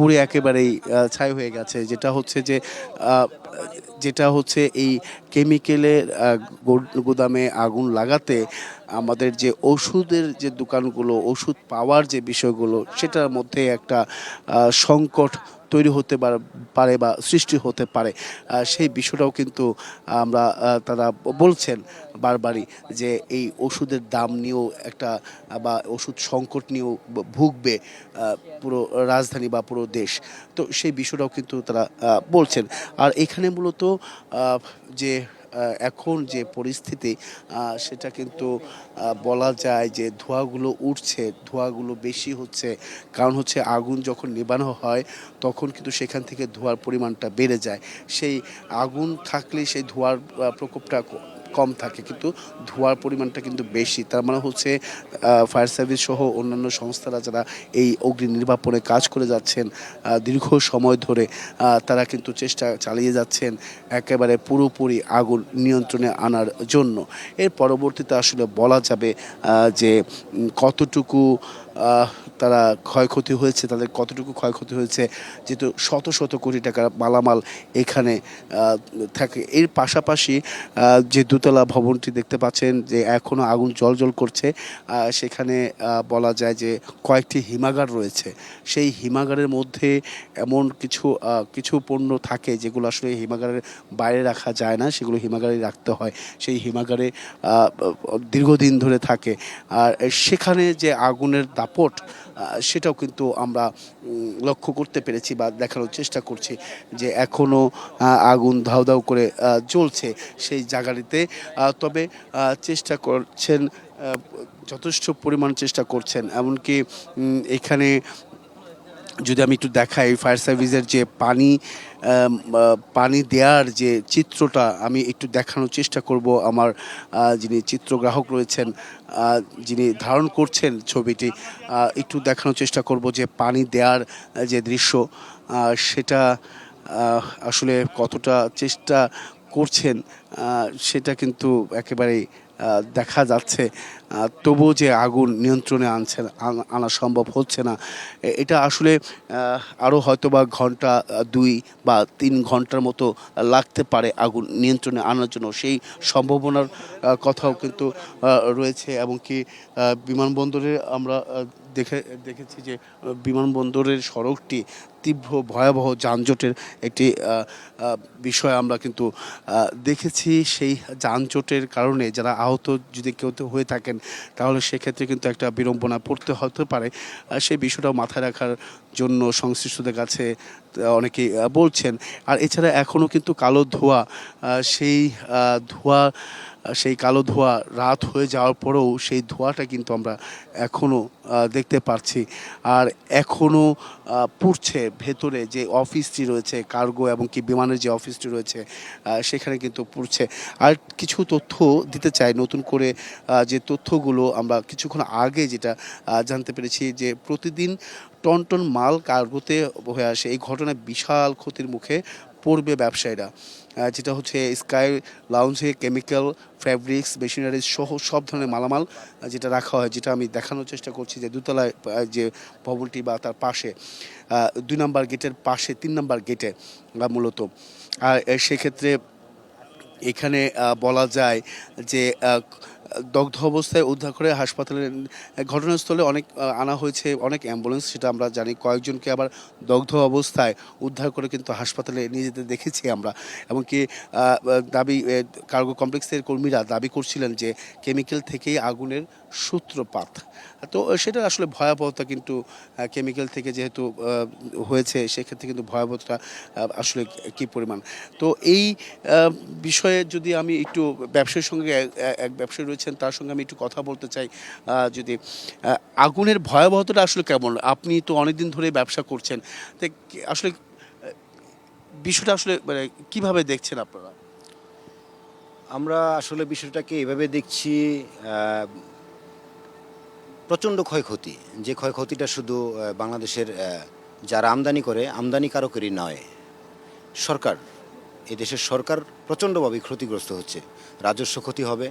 পুড়ে একেবারেই ছাই হয়ে গেছে। যেটা হচ্ছে এই কেমিক্যালের গুদামে আগুন লাগাতে আমাদের যে ওষুধের যে দোকানগুলো, ওষুধ পাওয়ার যে বিষয়গুলো, সেটার মধ্যে একটা সংকট তৈরি হতে পারে বা সৃষ্টি হতে পারে। সেই বিষয়টাও কিন্তু তারা বলছেন বারবারই, যে এই ওষুধের দাম নিয়েও একটা বা ওষুধ সংকট নিয়েও ভুগবে পুরো রাজধানী বা পুরো দেশ। তো সেই বিষয়টাও কিন্তু তারা বলছেন। আর এখানে মূলত যে এখন যে পরিস্থিতি, সেটা কিন্তু বলা যায় যে ধোঁয়াগুলো উঠছে, ধোঁয়াগুলো বেশি হচ্ছে। কারণ হচ্ছে আগুন যখন নেভানো হয় তখন কিন্তু সেখান থেকে ধোঁয়ার পরিমাণটা বেড়ে যায়। সেই আগুন থাকলে সেই ধোঁয়ার প্রকোপটা কম থাকে, কিন্তু ধোঁয়ার পরিমাণটা কিন্তু বেশি। তার মানে হচ্ছে ফায়ার সার্ভিস সহ অন্যান্য সংস্থারা যারা এই অগ্নি নির্বাপনে কাজ করে যাচ্ছেন দীর্ঘ সময় ধরে, তারা কিন্তু চেষ্টা চালিয়ে যাচ্ছেন একেবারে পুরোপুরি আগুন নিয়ন্ত্রণে আনার জন্য। এর পরবর্তীতে আসলে বলা যাবে যে কতটুকু তারা ক্ষয়ক্ষতি হয়েছে, তাদের কতটুকু ক্ষয়ক্ষতি হয়েছে, যেহেতু শত শত কোটি টাকার মালামাল এখানে থাকে। এর পাশাপাশি যে দোতলা ভবনটি দেখতে পাচ্ছেন যে এখনও আগুন জ্বলজ্বল করছে, সেখানে বলা যায় যে কয়েকটি হিমাগার রয়েছে। সেই হিমাগারের মধ্যে এমন কিছু পণ্য থাকে যেগুলো আসলে হিমাগারের বাইরে রাখা যায় না, সেগুলো হিমাগারে রাখতে হয়। সেই হিমাগারে দীর্ঘদিন ধরে থাকে। আর সেখানে যে আগুনের দাপট, সেটাও কিন্তু আমরা লক্ষ্য করতে পেরেছি বা দেখানোর চেষ্টা করছি যে এখনও আগুন ধাউ ধাউ করে জ্বলছে সেই জায়গাটিতে। তবে চেষ্টা করছেন, যথেষ্ট পরিমাণ চেষ্টা করছেন। এমনকি এখানে যদি আমি একটু দেখাই, ফায়ার সার্ভিসের যে পানি দেওয়ার যে চিত্রটা আমি একটু দেখানোর চেষ্টা করব। আমার যিনি চিত্রগ্রাহক রয়েছেন, যিনি ধারণ করছেন ছবিটি, একটু দেখানোর চেষ্টা করব যে পানি দেওয়ার যে দৃশ্য, সেটা আসলে কতটা চেষ্টা করছেন সেটা কিন্তু একেবারেই দেখা যাচ্ছে। তবুও যে আগুন নিয়ন্ত্রণে আনা সম্ভব হচ্ছে না। এটা আসলে আরও হয়তোবা ঘন্টা ২ বা ৩ ঘন্টার মতো লাগতে পারে আগুন নিয়ন্ত্রণে আনার জন্য। সেই সম্ভাবনার কথাও কিন্তু রয়েছে। এমনকি বিমানবন্দরে আমরা দেখেছি যে বিমানবন্দরের সড়কটি তীব্র ভয়াবহ যানজটের একটি বিষয় আমরা কিন্তু দেখেছি। সেই যানজটের কারণে যারা আহত যদি কেউ হয়ে থাকেন, তাহলে সেক্ষেত্রে কিন্তু একটা বিড়ম্বনা পড়তে হতে পারে। সেই বিষয়টাও মাথায় রাখার জন্য সংশ্লিষ্টদের কাছে অনেকেই বলছেন। আর এছাড়া এখনও কিন্তু কালো ধোঁয়া, সেই ধোঁয়া সেই কালো ধোঁয়া রাত হয়ে যাওয়ার পরেও সেই ধোঁয়াটা কিন্তু আমরা এখনও দেখতে পাচ্ছি। আর এখনও পুড়ছে ভেতরে যে অফিসটি রয়েছে, কার্গো এবং কি বিমানের যে অফিসটি রয়েছে, সেখানে কিন্তু পুড়ছে। আর কিছু তথ্য দিতে চাই নতুন করে, যে তথ্যগুলো আমরা কিছুক্ষণ আগে যেটা জানতে পেরেছি, যে প্রতিদিন টন টন মাল কার্গোতে হয়ে আসে। এই ঘটনায় বিশাল ক্ষতির মুখে পড়বে ব্যবসায়ীরা। যেটা হচ্ছে স্কাই লাউঞ্জে কেমিক্যাল, ফ্যাব্রিক্স, মেশিনারিজ সহ সব ধরনের মালামাল যেটা রাখা হয়, যেটা আমি দেখানোর চেষ্টা করছি যে দোতলায় যে ভবনটি বা তার পাশে ২ নম্বর গেটের পাশে ৩ নম্বর গেটে মূলত। আর সেক্ষেত্রে এখানে বলা যায় যে দগ্ধ অবস্থায় উদ্ধার করে হাসপাতালের ঘটনাস্থলে আনা হয়েছে অনেক অ্যাম্বুলেন্স, সেটা আমরা জানি। কয়েকজনকে আবার দগ্ধ অবস্থায় উদ্ধার করে কিন্তু হাসপাতালে নিয়ে যেতে দেখেছি আমরা। এমনকি কার্গো কমপ্লেক্সের কর্মীরা দাবি করছিলেন যে কেমিক্যাল থেকেই আগুনের সূত্রপাত। তো সেটা আসলে ভয়াবহতা কিন্তু কেমিক্যাল থেকে যেহেতু হয়েছে, সেক্ষেত্রে কিন্তু ভয়াবহতা আসলে কী পরিমাণ। তো এই বিষয়ে যদি আমি একটু ব্যবসায়ীর সঙ্গে এক ব্যবসায়ী রয়েছেন, তার সঙ্গে আমি একটু কথা বলতে চাই। যদি আগুনের ভয়াবহতাটা আসলে কেমন? আপনি তো অনেকদিন ধরে ব্যবসা করছেন, তো আসলে বিষয়টা আসলে মানে কীভাবে দেখছেন আপনারা? আমরা আসলে বিষয়টাকে এভাবে দেখছি, প্রচণ্ড ক্ষয়ক্ষতি। যে ক্ষয়ক্ষতিটা শুধু বাংলাদেশের যারা আমদানি করে, আমদানিকারকেরই নয়, সরকার, এদেশের সরকার প্রচণ্ডভাবে ক্ষতিগ্রস্ত হচ্ছে। রাজস্ব ক্ষতি হবে,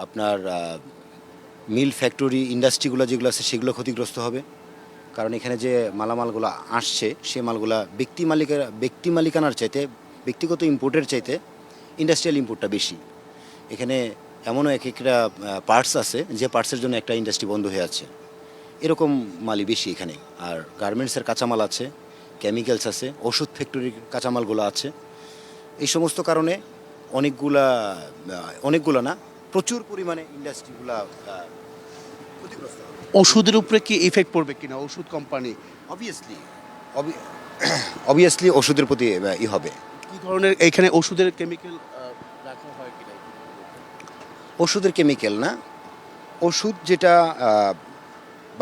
আপনার মিল, ফ্যাক্টরি, ইন্ডাস্ট্রিগুলো যেগুলো আছে সেগুলো ক্ষতিগ্রস্ত হবে। কারণ এখানে যে মালামালগুলো আসছে সে মালগুলা ব্যক্তি মালিকানার চাইতে ব্যক্তিগত ইম্পোর্টের চাইতে ইন্ডাস্ট্রিয়াল ইম্পোর্টটা বেশি। এখানে এমনও এক একটা পার্টস আছে যে পার্টসের জন্য একটা ইন্ডাস্ট্রি বন্ধ হয়ে আছে, এরকম মালই বেশি এখানে। আর গার্মেন্টসের কাঁচামাল আছে, কেমিক্যালস আছে, ওষুধ ফ্যাক্টরির কাঁচামালগুলো আছে। এই সমস্ত কারণে অনেকগুলো না, প্রচুর পরিমাণে ইন্ডাস্ট্রিগুলা ক্ষতিগ্রস্ত হবে। ওষুধের উপরে কি ইফেক্ট পড়বে কিনা, ওষুধ কোম্পানি অবভিয়াসলি ওষুধের প্রতি হবে। কি ধরনের এখানে ওষুধের কেমিক্যাল রাখা হয় কিনা? ওষুধের কেমিক্যাল না, ওষুধ যেটা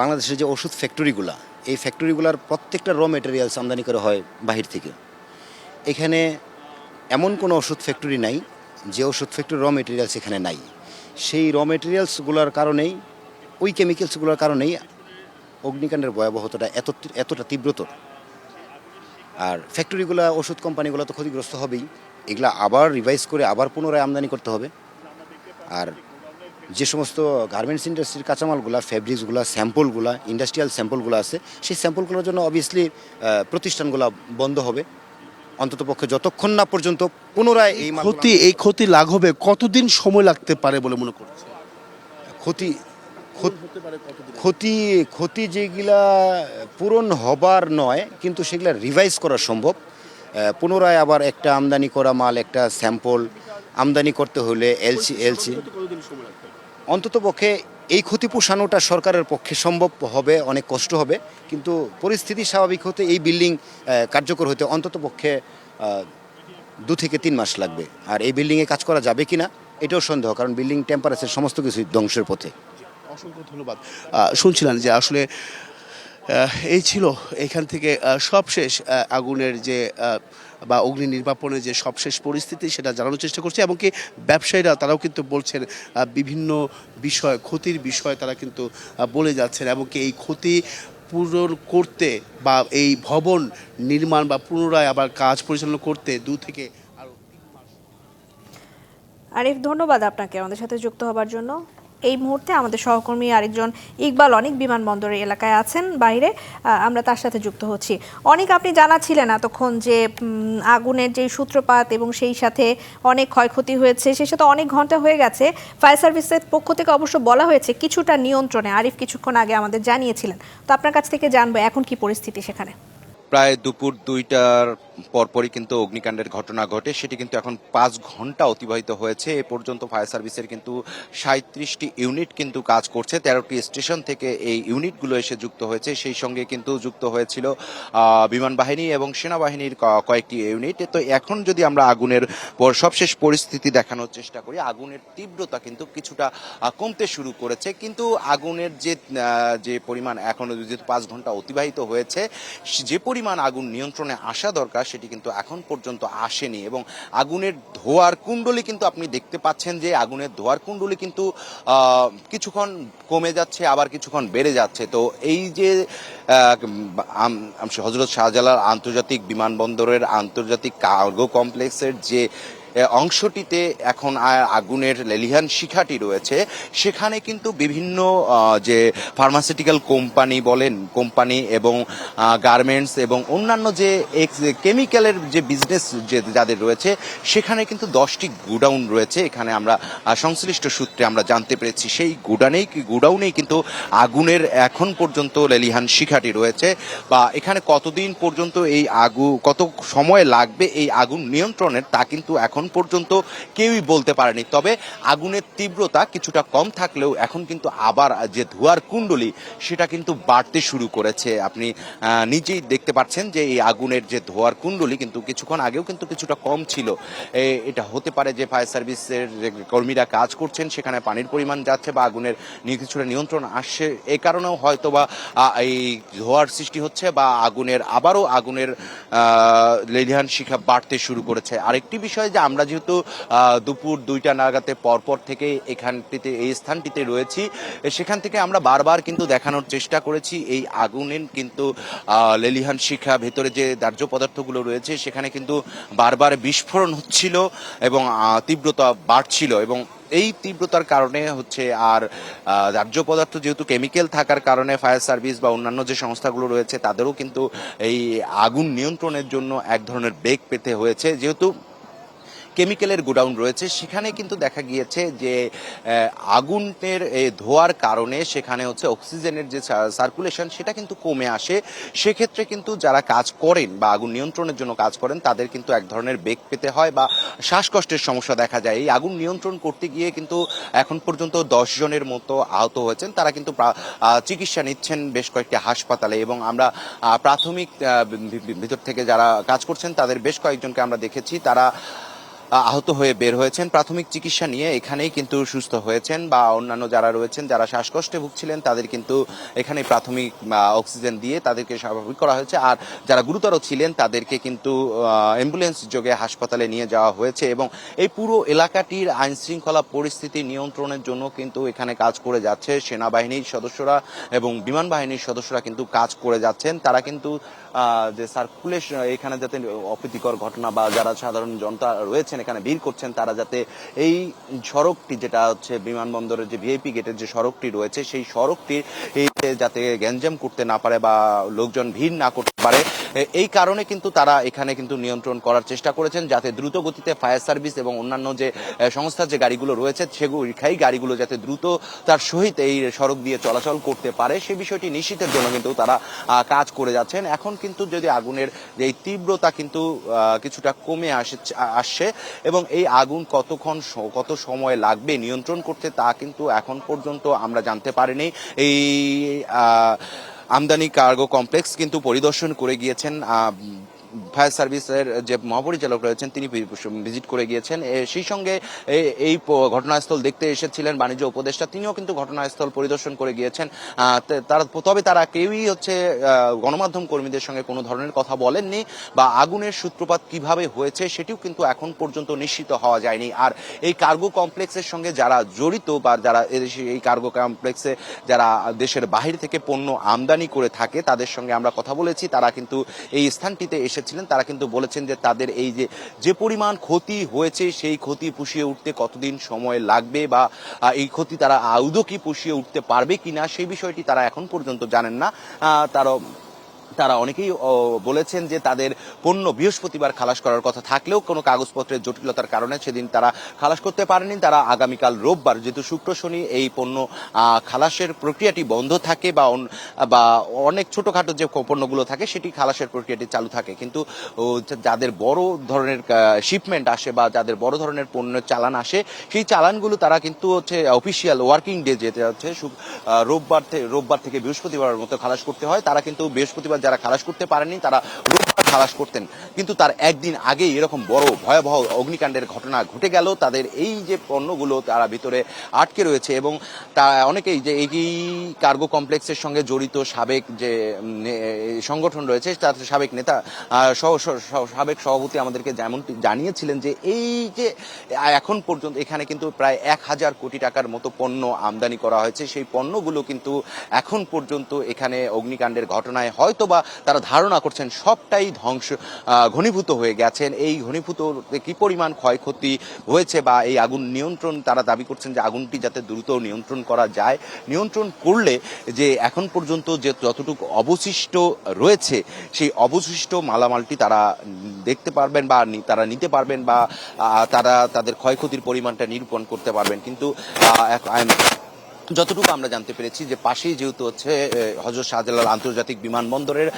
বাংলাদেশের যে ওষুধ ফ্যাক্টরিগুলা, এই ফ্যাক্টরিগুলার প্রত্যেকটা র মেটেরিয়ালস আমদানি করা হয় বাহির থেকে। এখানে এমন কোনো ওষুধ ফ্যাক্টরি নাই যে ওষুধ ফ্যাক্টরি র মেটেরিয়ালস এখানে নাই। সেই র মেটেরিয়ালসগুলোর কারণেই, ওই কেমিক্যালসগুলোর কারণেই অগ্নিকাণ্ডের ভয়াবহতাটা এতটা তীব্রতর। আর ফ্যাক্টরিগুলো, ওষুধ কোম্পানিগুলো তো ক্ষতিগ্রস্ত হবেই, এগুলা আবার রিভাইজ করে আবার পুনরায় আমদানি করতে হবে। আর যে সমস্ত গার্মেন্টস ইন্ডাস্ট্রির কাঁচামালগুলো, ফ্যাব্রিক্সগুলো, স্যাম্পলগুলো, ইন্ডাস্ট্রিয়াল স্যাম্পলগুলো আছে, সেই স্যাম্পলগুলোর জন্য অবভিয়াসলি প্রতিষ্ঠানগুলো বন্ধ হবে অন্ততপক্ষে যতক্ষণ না পর্যন্ত পুনরায় এই ক্ষতি লাঘবে কতদিন সময় লাগতে পারে বলে মনে করছে? ক্ষতি ক্ষতি ক্ষতি যেগুলা পূরণ হবার নয়, কিন্তু সেগুলা রিভাইজ করা সম্ভব। পুনরায় আবার একটা আমদানি করা মাল, একটা স্যাম্পল আমদানি করতে হলে এলসি অন্ততপক্ষে এই ক্ষতি পোষানোটা সরকারের পক্ষে সম্ভব হবে, অনেক কষ্ট হবে, কিন্তু পরিস্থিতি স্বাভাবিক হতে, এই বিল্ডিং কার্যকর হতে অন্ততপক্ষে 2 থেকে 3 মাস লাগবে। আর এই বিল্ডিংয়ে কাজ করা যাবে কিনা এটাও সন্দেহ, কারণ বিল্ডিং টেম্পারেচার সমস্ত কিছুই ধ্বংসের পথে। অসংখ্য ধন্যবাদ। শুনছিলেন যে আসলে এই ছিল এখান থেকে সবশেষ আগুনের যে বা অগ্নি নির্বাপনের যে সবশেষ পরিস্থিতি, সেটা জানানোর চেষ্টা করছে। এবং কি ব্যবসায়ীরা তারাও কিন্তু বলছেন বিভিন্ন বিষয়, ক্ষতির বিষয় তারা কিন্তু বলে যাচ্ছেন, এবং কি এই ক্ষতি পূরণ করতে বা এই ভবন নির্মাণ বা পুনরায় আবার কাজ পরিচালনা করতে 2 থেকে আরো 3 মাস। আরিফ, ধন্যবাদ আপনাকে আমাদের সাথে যুক্ত হবার জন্য। এই মুহূর্তে আমাদের সহকর্মী আরেকজন ইকবাল অনেক বিমানবন্দরের এলাকায় আছেন বাইরে, আমরা তার সাথে যুক্ত হচ্ছি। অনেক, আপনি জানাচ্ছিলেন এতক্ষণ যে আগুনের যে সূত্রপাত এবং সেই সাথে অনেক ক্ষয়ক্ষতি হয়েছে, সেই সাথে অনেক ঘন্টা হয়ে গেছে। ফায়ার সার্ভিসের পক্ষ থেকে অবশ্য বলা হয়েছে কিছুটা নিয়ন্ত্রণে, আরিফ কিছুক্ষণ আগে আমাদের জানিয়েছিলেন। তো আপনার কাছ থেকে জানবো এখন কি পরিস্থিতি সেখানে। প্রায় দুপুর 2টার পরপরই কিন্তু অগ্নিকাণ্ডের ঘটনা ঘটে, সেটি কিন্তু এখন 5 ঘন্টা অতিবাহিত হয়েছে। এ পর্যন্ত ফায়ার সার্ভিসের কিন্তু 37টি ইউনিট কিন্তু কাজ করছে, 13টি স্টেশন থেকে এই ইউনিটগুলো এসে যুক্ত হয়েছে। সেই সঙ্গে কিন্তু যুক্ত হয়েছিল বিমান বাহিনী এবং সেনাবাহিনীর কয়েকটি ইউনিট। তো এখন যদি আমরা আগুনের সবশেষ পরিস্থিতি দেখানোর চেষ্টা করি, আগুনের তীব্রতা কিন্তু কিছুটা কমতে শুরু করেছে, কিন্তু আগুনের যে পরিমাণ, এখনো যেহেতু 5 ঘন্টা অতিবাহিত হয়েছে, যে পরিমাণ আগুন নিয়ন্ত্রণে আসা দরকার সেটি কিন্তু এখন পর্যন্ত আসেনি। এবং আগুনের ধোঁয়ার কুণ্ডলী কিন্তু আপনি দেখতে পাচ্ছেন যে আগুনের ধোঁয়ার কুণ্ডলী কিন্তু কিছুক্ষণ কমে যাচ্ছে, আবার কিছুক্ষণ বেড়ে যাচ্ছে। তো এই যে হযরত শাহজালাল আন্তর্জাতিক বিমানবন্দরের আন্তর্জাতিক কার্গো কমপ্লেক্সের যে অংশটিতে এখন আগুনের লেলিহান শিখাটি রয়েছে, সেখানে কিন্তু বিভিন্ন যে ফার্মাসিউটিক্যাল কোম্পানি এবং গার্মেন্টস এবং অন্যান্য যে কেমিক্যালের যে বিজনেস যাদের রয়েছে, সেখানে কিন্তু 10টি গোডাউন রয়েছে। এখানে আমরা সংশ্লিষ্ট সূত্রে আমরা জানতে পেরেছি সেই গোডাউনেই কিন্তু আগুনের এখন পর্যন্ত লেলিহান শিখাটি রয়েছে। বা এখানে কতদিন পর্যন্ত কত সময় লাগবে এই আগুন নিয়ন্ত্রণের, তা কিন্তু এখন পর্যন্ত কেউই বলতে পারেনি। তবে আগুনের তীব্রতা কিছুটা কম থাকলেও এখন কিন্তু আবার যে ধোঁয়ার কুণ্ডলী সেটা কিন্তু বাড়তে শুরু করেছে। আপনি নিজেই দেখতে পাচ্ছেন যে এই আগুনের যে ধোঁয়ার কুণ্ডলী কিন্তু কিছুক্ষণ আগেও কিন্তু কিছুটা কম ছিল। এটা হতে পারে যে ফায়ার সার্ভিসের যে কর্মীরা কাজ করছেন সেখানে পানির পরিমাণ যাচ্ছে বা আগুনের কিছুটা নিয়ন্ত্রণ আসছে, এ কারণেও হয়তো বা এই ধোঁয়ার সৃষ্টি হচ্ছে বা আবারও আগুনের লেলিহান শিখা বাড়তে শুরু করেছে। আরেকটি বিষয়, যে আমরা যেহেতু দুপুর 2টা নাগাদে পরপর থেকে এই স্থানটিতে রয়েছি, সেখান থেকে আমরা বারবার কিন্তু দেখানোর চেষ্টা করেছি এই আগুনের কিন্তু লেলিহান শিখা, ভেতরে যে দাহ্য পদার্থগুলো রয়েছে সেখানে কিন্তু বারবার বিস্ফোরণ হচ্ছিল এবং তীব্রতা বাড়ছিল। এবং এই তীব্রতার কারণে হচ্ছে আর দাহ্য পদার্থ যেহেতু কেমিক্যাল থাকার কারণে ফায়ার সার্ভিস বা অন্যান্য যে সংস্থাগুলো রয়েছে তাদেরও কিন্তু এই আগুন নিয়ন্ত্রণের জন্য এক ধরনের বেগ পেতে হয়েছে। যেহেতু কেমিক্যালের গোডাউন রয়েছে সেখানে কিন্তু দেখা গিয়েছে যে আগুনের ধোয়ার কারণে সেখানে হচ্ছে অক্সিজেনের যে সার্কুলেশন সেটা কিন্তু কমে আসে। সেক্ষেত্রে কিন্তু যারা কাজ করেন বা আগুন নিয়ন্ত্রণের জন্য কাজ করেন তাদের কিন্তু এক ধরনের বেগ পেতে হয় বা শ্বাসকষ্টের সমস্যা দেখা যায়। এই আগুন নিয়ন্ত্রণ করতে গিয়ে কিন্তু এখন পর্যন্ত 10 জনের মতো আহত হয়েছেন, তারা কিন্তু চিকিৎসা নিচ্ছেন বেশ কয়েকটি হাসপাতালে। এবং আমরা প্রাথমিক ভিতর থেকে যারা কাজ করছেন তাদের বেশ কয়েকজনকে আমরা দেখেছি, তারা আহত হয়ে বের হয়েছেন, প্রাথমিক চিকিৎসা নিয়ে এখানেই কিন্তু সুস্থ হয়েছেন। বা অন্যান্য যারা রয়েছেন যারা শ্বাসকষ্টে ভুগছিলেন তাদের কিন্তু এখানে প্রাথমিক অক্সিজেন দিয়ে তাদেরকে স্বাভাবিক করা হয়েছে। আর যারা গুরুতর ছিলেন তাদেরকে কিন্তু অ্যাম্বুলেন্স যোগে হাসপাতালে নিয়ে যাওয়া হয়েছে। এবং এই পুরো এলাকাটির আইন শৃঙ্খলা পরিস্থিতি নিয়ন্ত্রণের জন্য কিন্তু এখানে কাজ করে যাচ্ছে সেনাবাহিনীর সদস্যরা এবং বিমান বাহিনীর সদস্যরা কিন্তু কাজ করে যাচ্ছেন। তারা কিন্তু যে সার্কুলেশন এখানে যাতে অপ্রীতিকর ঘটনা বা যারা সাধারণ জনতা রয়েছেন এখানে ভিড় করছেন তারা যাতে এই সড়কটি যেটা হচ্ছে বিমানবন্দরের যে ভিআইপি গেটের যে সড়কটি রয়েছে সেই সড়কটির যাতে গ্যাঞ্জাম করতে না পারে বা লোকজন ভিড় না করতে পারে, এই কারণে কিন্তু তারা এখানে কিন্তু নিয়ন্ত্রণ করার চেষ্টা করেছেন যাতে দ্রুত গতিতে ফায়ার সার্ভিস এবং অন্যান্য যে সংস্থার যে গাড়িগুলো রয়েছে সেই গাড়িগুলো যাতে দ্রুত তার সহিত এই সড়ক দিয়ে চলাচল করতে পারে সে বিষয়টি নিশ্চিতের জন্য কিন্তু তারা কাজ করে যাচ্ছেন। এখন কিন্তু যদি আগুনের যে তীব্রতা কিন্তু কিছুটা কমে আসছে এবং এই আগুন কত সময় লাগবে নিয়ন্ত্রণ করতে তা কিন্তু এখন পর্যন্ত আমরা জানতে পারিনি। এই আমদানি কার্গো কমপ্লেক্স কিন্তু পরিদর্শন করে গিয়েছেন ফায়ার সার্ভিসের যে মহাপরিচালক রয়েছেন তিনি ভিজিট করে গিয়েছেন। সেই সঙ্গে এই ঘটনাস্থল দেখতে এসেছিলেন বাণিজ্য উপদেষ্টা, তিনিও কিন্তু ঘটনাস্থল পরিদর্শন করে গিয়েছেন। তবে তারা কেউই হচ্ছে গণমাধ্যম কর্মীদের সঙ্গে কোনো ধরনের কথা বলেননি বা আগুনের সূত্রপাত কিভাবে হয়েছে সেটিও কিন্তু এখন পর্যন্ত নিশ্চিত হওয়া যায়নি। আর এই কার্গো কমপ্লেক্সের সঙ্গে যারা জড়িত বা যারা এই কার্গো কমপ্লেক্সে যারা দেশের বাহির থেকে পণ্য আমদানি করে থাকে তাদের সঙ্গে আমরা কথা বলেছি, তারা কিন্তু এই স্থানটিতে ছিলেন। তারা কিন্তু বলেছেন যে তাদের এই যে পরিমাণ ক্ষতি হয়েছে সেই ক্ষতি পুষিয়ে উঠতে কতদিন সময় লাগবে বা এই ক্ষতি তারা আদৌ কি পুষিয়ে উঠতে পারবে কিনা সেই বিষয়টি তারা এখন পর্যন্ত জানেন না। তারা অনেকেই বলেছেন যে তাদের পণ্য বৃহস্পতিবার খালাস করার কথা থাকলেও কোনো কাগজপত্রের জটিলতার কারণে সেদিন তারা খালাস করতে পারেনি। তারা আগামীকাল রোববার যেহেতু শুক্র শনি এই পণ্য খালাসের প্রক্রিয়াটি বন্ধ থাকে বা অনেক ছোটখাটো যে পণ্যগুলো থাকে সেটি খালাসের প্রক্রিয়াটি চালু থাকে, কিন্তু যাদের বড় ধরনের শিপমেন্ট আসে বা যাদের বড় ধরনের পণ্যের চালান আসে সেই চালানগুলো তারা কিন্তু হচ্ছে অফিসিয়াল ওয়ার্কিং ডে যেতে হচ্ছে রোববার থেকে বৃহস্পতিবারের মতো খালাস করতে হয়। তারা কিন্তু বৃহস্পতিবার যারা খালাস করতে পারেনি তারা রোববার খালাস করতেন, কিন্তু তার একদিন আগেই এরকম বড় ভয়াবহ অগ্নিকাণ্ডের ঘটনা ঘটে গেল। তাদের এই যে পণ্যগুলো তারা ভিতরে আটকে রয়েছে এবং তা অনেকেই যে এই কার্গো কমপ্লেক্সের সঙ্গে জড়িত সাবেক যে সংগঠন রয়েছে তার সাবেক নেতা সাবেক সভাপতি আমাদেরকে যেমনটি জানিয়েছিলেন যে এই যে এখন পর্যন্ত এখানে কিন্তু প্রায় 1000 কোটি টাকার মতো পণ্য আমদানি করা হয়েছে, সেই পণ্যগুলো কিন্তু এখন পর্যন্ত এখানে অগ্নিকাণ্ডের ঘটনায় হয়তো বা তারা ধারণা করছেন সবটাই ঘনীভূত হয়ে গেছেন। এই ঘনীভূত কি পরিমাণ ক্ষয়ক্ষতি হয়েছে বা এই আগুন নিয়ন্ত্রণ তারা দাবি করছেন যে আগুনটি যাতে দ্রুত নিয়ন্ত্রণ করা যায়, নিয়ন্ত্রণ করলে যে এখন পর্যন্ত যে যতটুকু অবশিষ্ট রয়েছে সেই অবশিষ্ট মালামালটি তারা দেখতে পারবেন বা তারা নিতে পারবেন বা তারা তাদের ক্ষয়ক্ষতির পরিমাণটা নিরূপণ করতে পারবেন। কিন্তু যতটুকু আমরা জানতে পেরেছি যে পাশেই যেহেতু হচ্ছে হযরত শাহজালাল আন্তর্জাতিক বিমানবন্দরের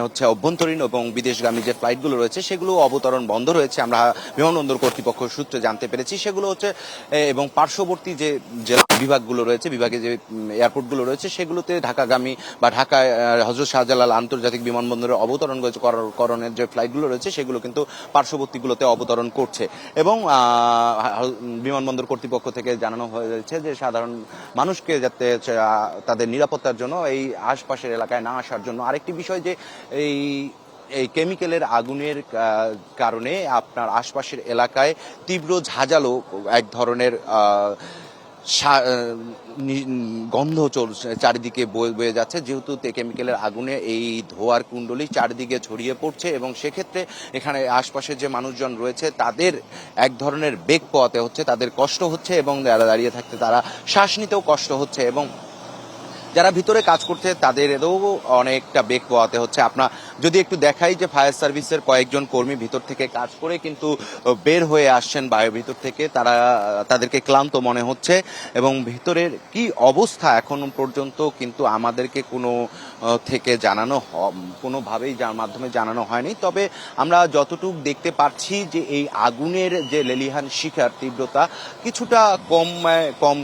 হচ্ছে অভ্যন্তরীণ এবং বিদেশগামী যে ফ্লাইটগুলো রয়েছে সেগুলো অবতরণ বন্ধ রয়েছে, আমরা বিমানবন্দর কর্তৃপক্ষ সূত্রে জানতে পেরেছি। সেগুলো হচ্ছে এবং পার্শ্ববর্তী যে জেলা বিভাগগুলো রয়েছে, বিভাগে যে এয়ারপোর্টগুলো রয়েছে সেগুলোতে ঢাকাগামী বা ঢাকায় হযরত শাহজালাল আন্তর্জাতিক বিমানবন্দরে অবতরণ করণের যে ফ্লাইটগুলো রয়েছে সেগুলো কিন্তু পার্শ্ববর্তীগুলোতে অবতরণ করছে। এবং বিমানবন্দর কর্তৃপক্ষ থেকে জানানো হয়েছে যে সাধারণ মানুষকে যাতে তাদের নিরাপত্তার জন্য এই আশপাশের এলাকায় না আসার জন্য। আরেকটি বিষয় যে এই কেমিক্যালের আগুনের কারণে আপনার আশপাশের এলাকায় তীব্র ঝাঁঝালো এক ধরনের গন্ধ চলছে চারিদিকে বয়ে বয়ে যাচ্ছে, যেহেতু কেমিক্যালের আগুনে এই ধোঁয়ার কুণ্ডলী চারিদিকে ছড়িয়ে পড়ছে এবং সেক্ষেত্রে এখানে আশপাশে যে মানুষজন রয়েছে তাদের এক ধরনের বেগ পোয়াতে হচ্ছে, তাদের কষ্ট হচ্ছে এবং যারা দাঁড়িয়ে থাকতে তারা শ্বাস নিতেও কষ্ট হচ্ছে এবং যারা ভিতরে কাজ করছে তাদেরও অনেকটা বেগ পোয়াতে হচ্ছে। আপনার যদি একটু দেখাই যে ফায়ার সার্ভিসের কয়েকজন কর্মী ভিতর থেকে কাজ করে কিন্তু বের হয়ে আসছেন বাইরের ভিতর থেকে, তাদেরকে ক্লান্ত মনে হচ্ছে এবং ভিতরের কি অবস্থা এখন পর্যন্ত কিন্তু আমাদেরকে থেকে জানানো কোনোভাবেই যার মাধ্যমে জানানো হয়নি। তবে আমরা যতটুকু দেখতে পাচ্ছি যে এই আগুনের যে লেলিহান শিখার তীব্রতা কিছুটা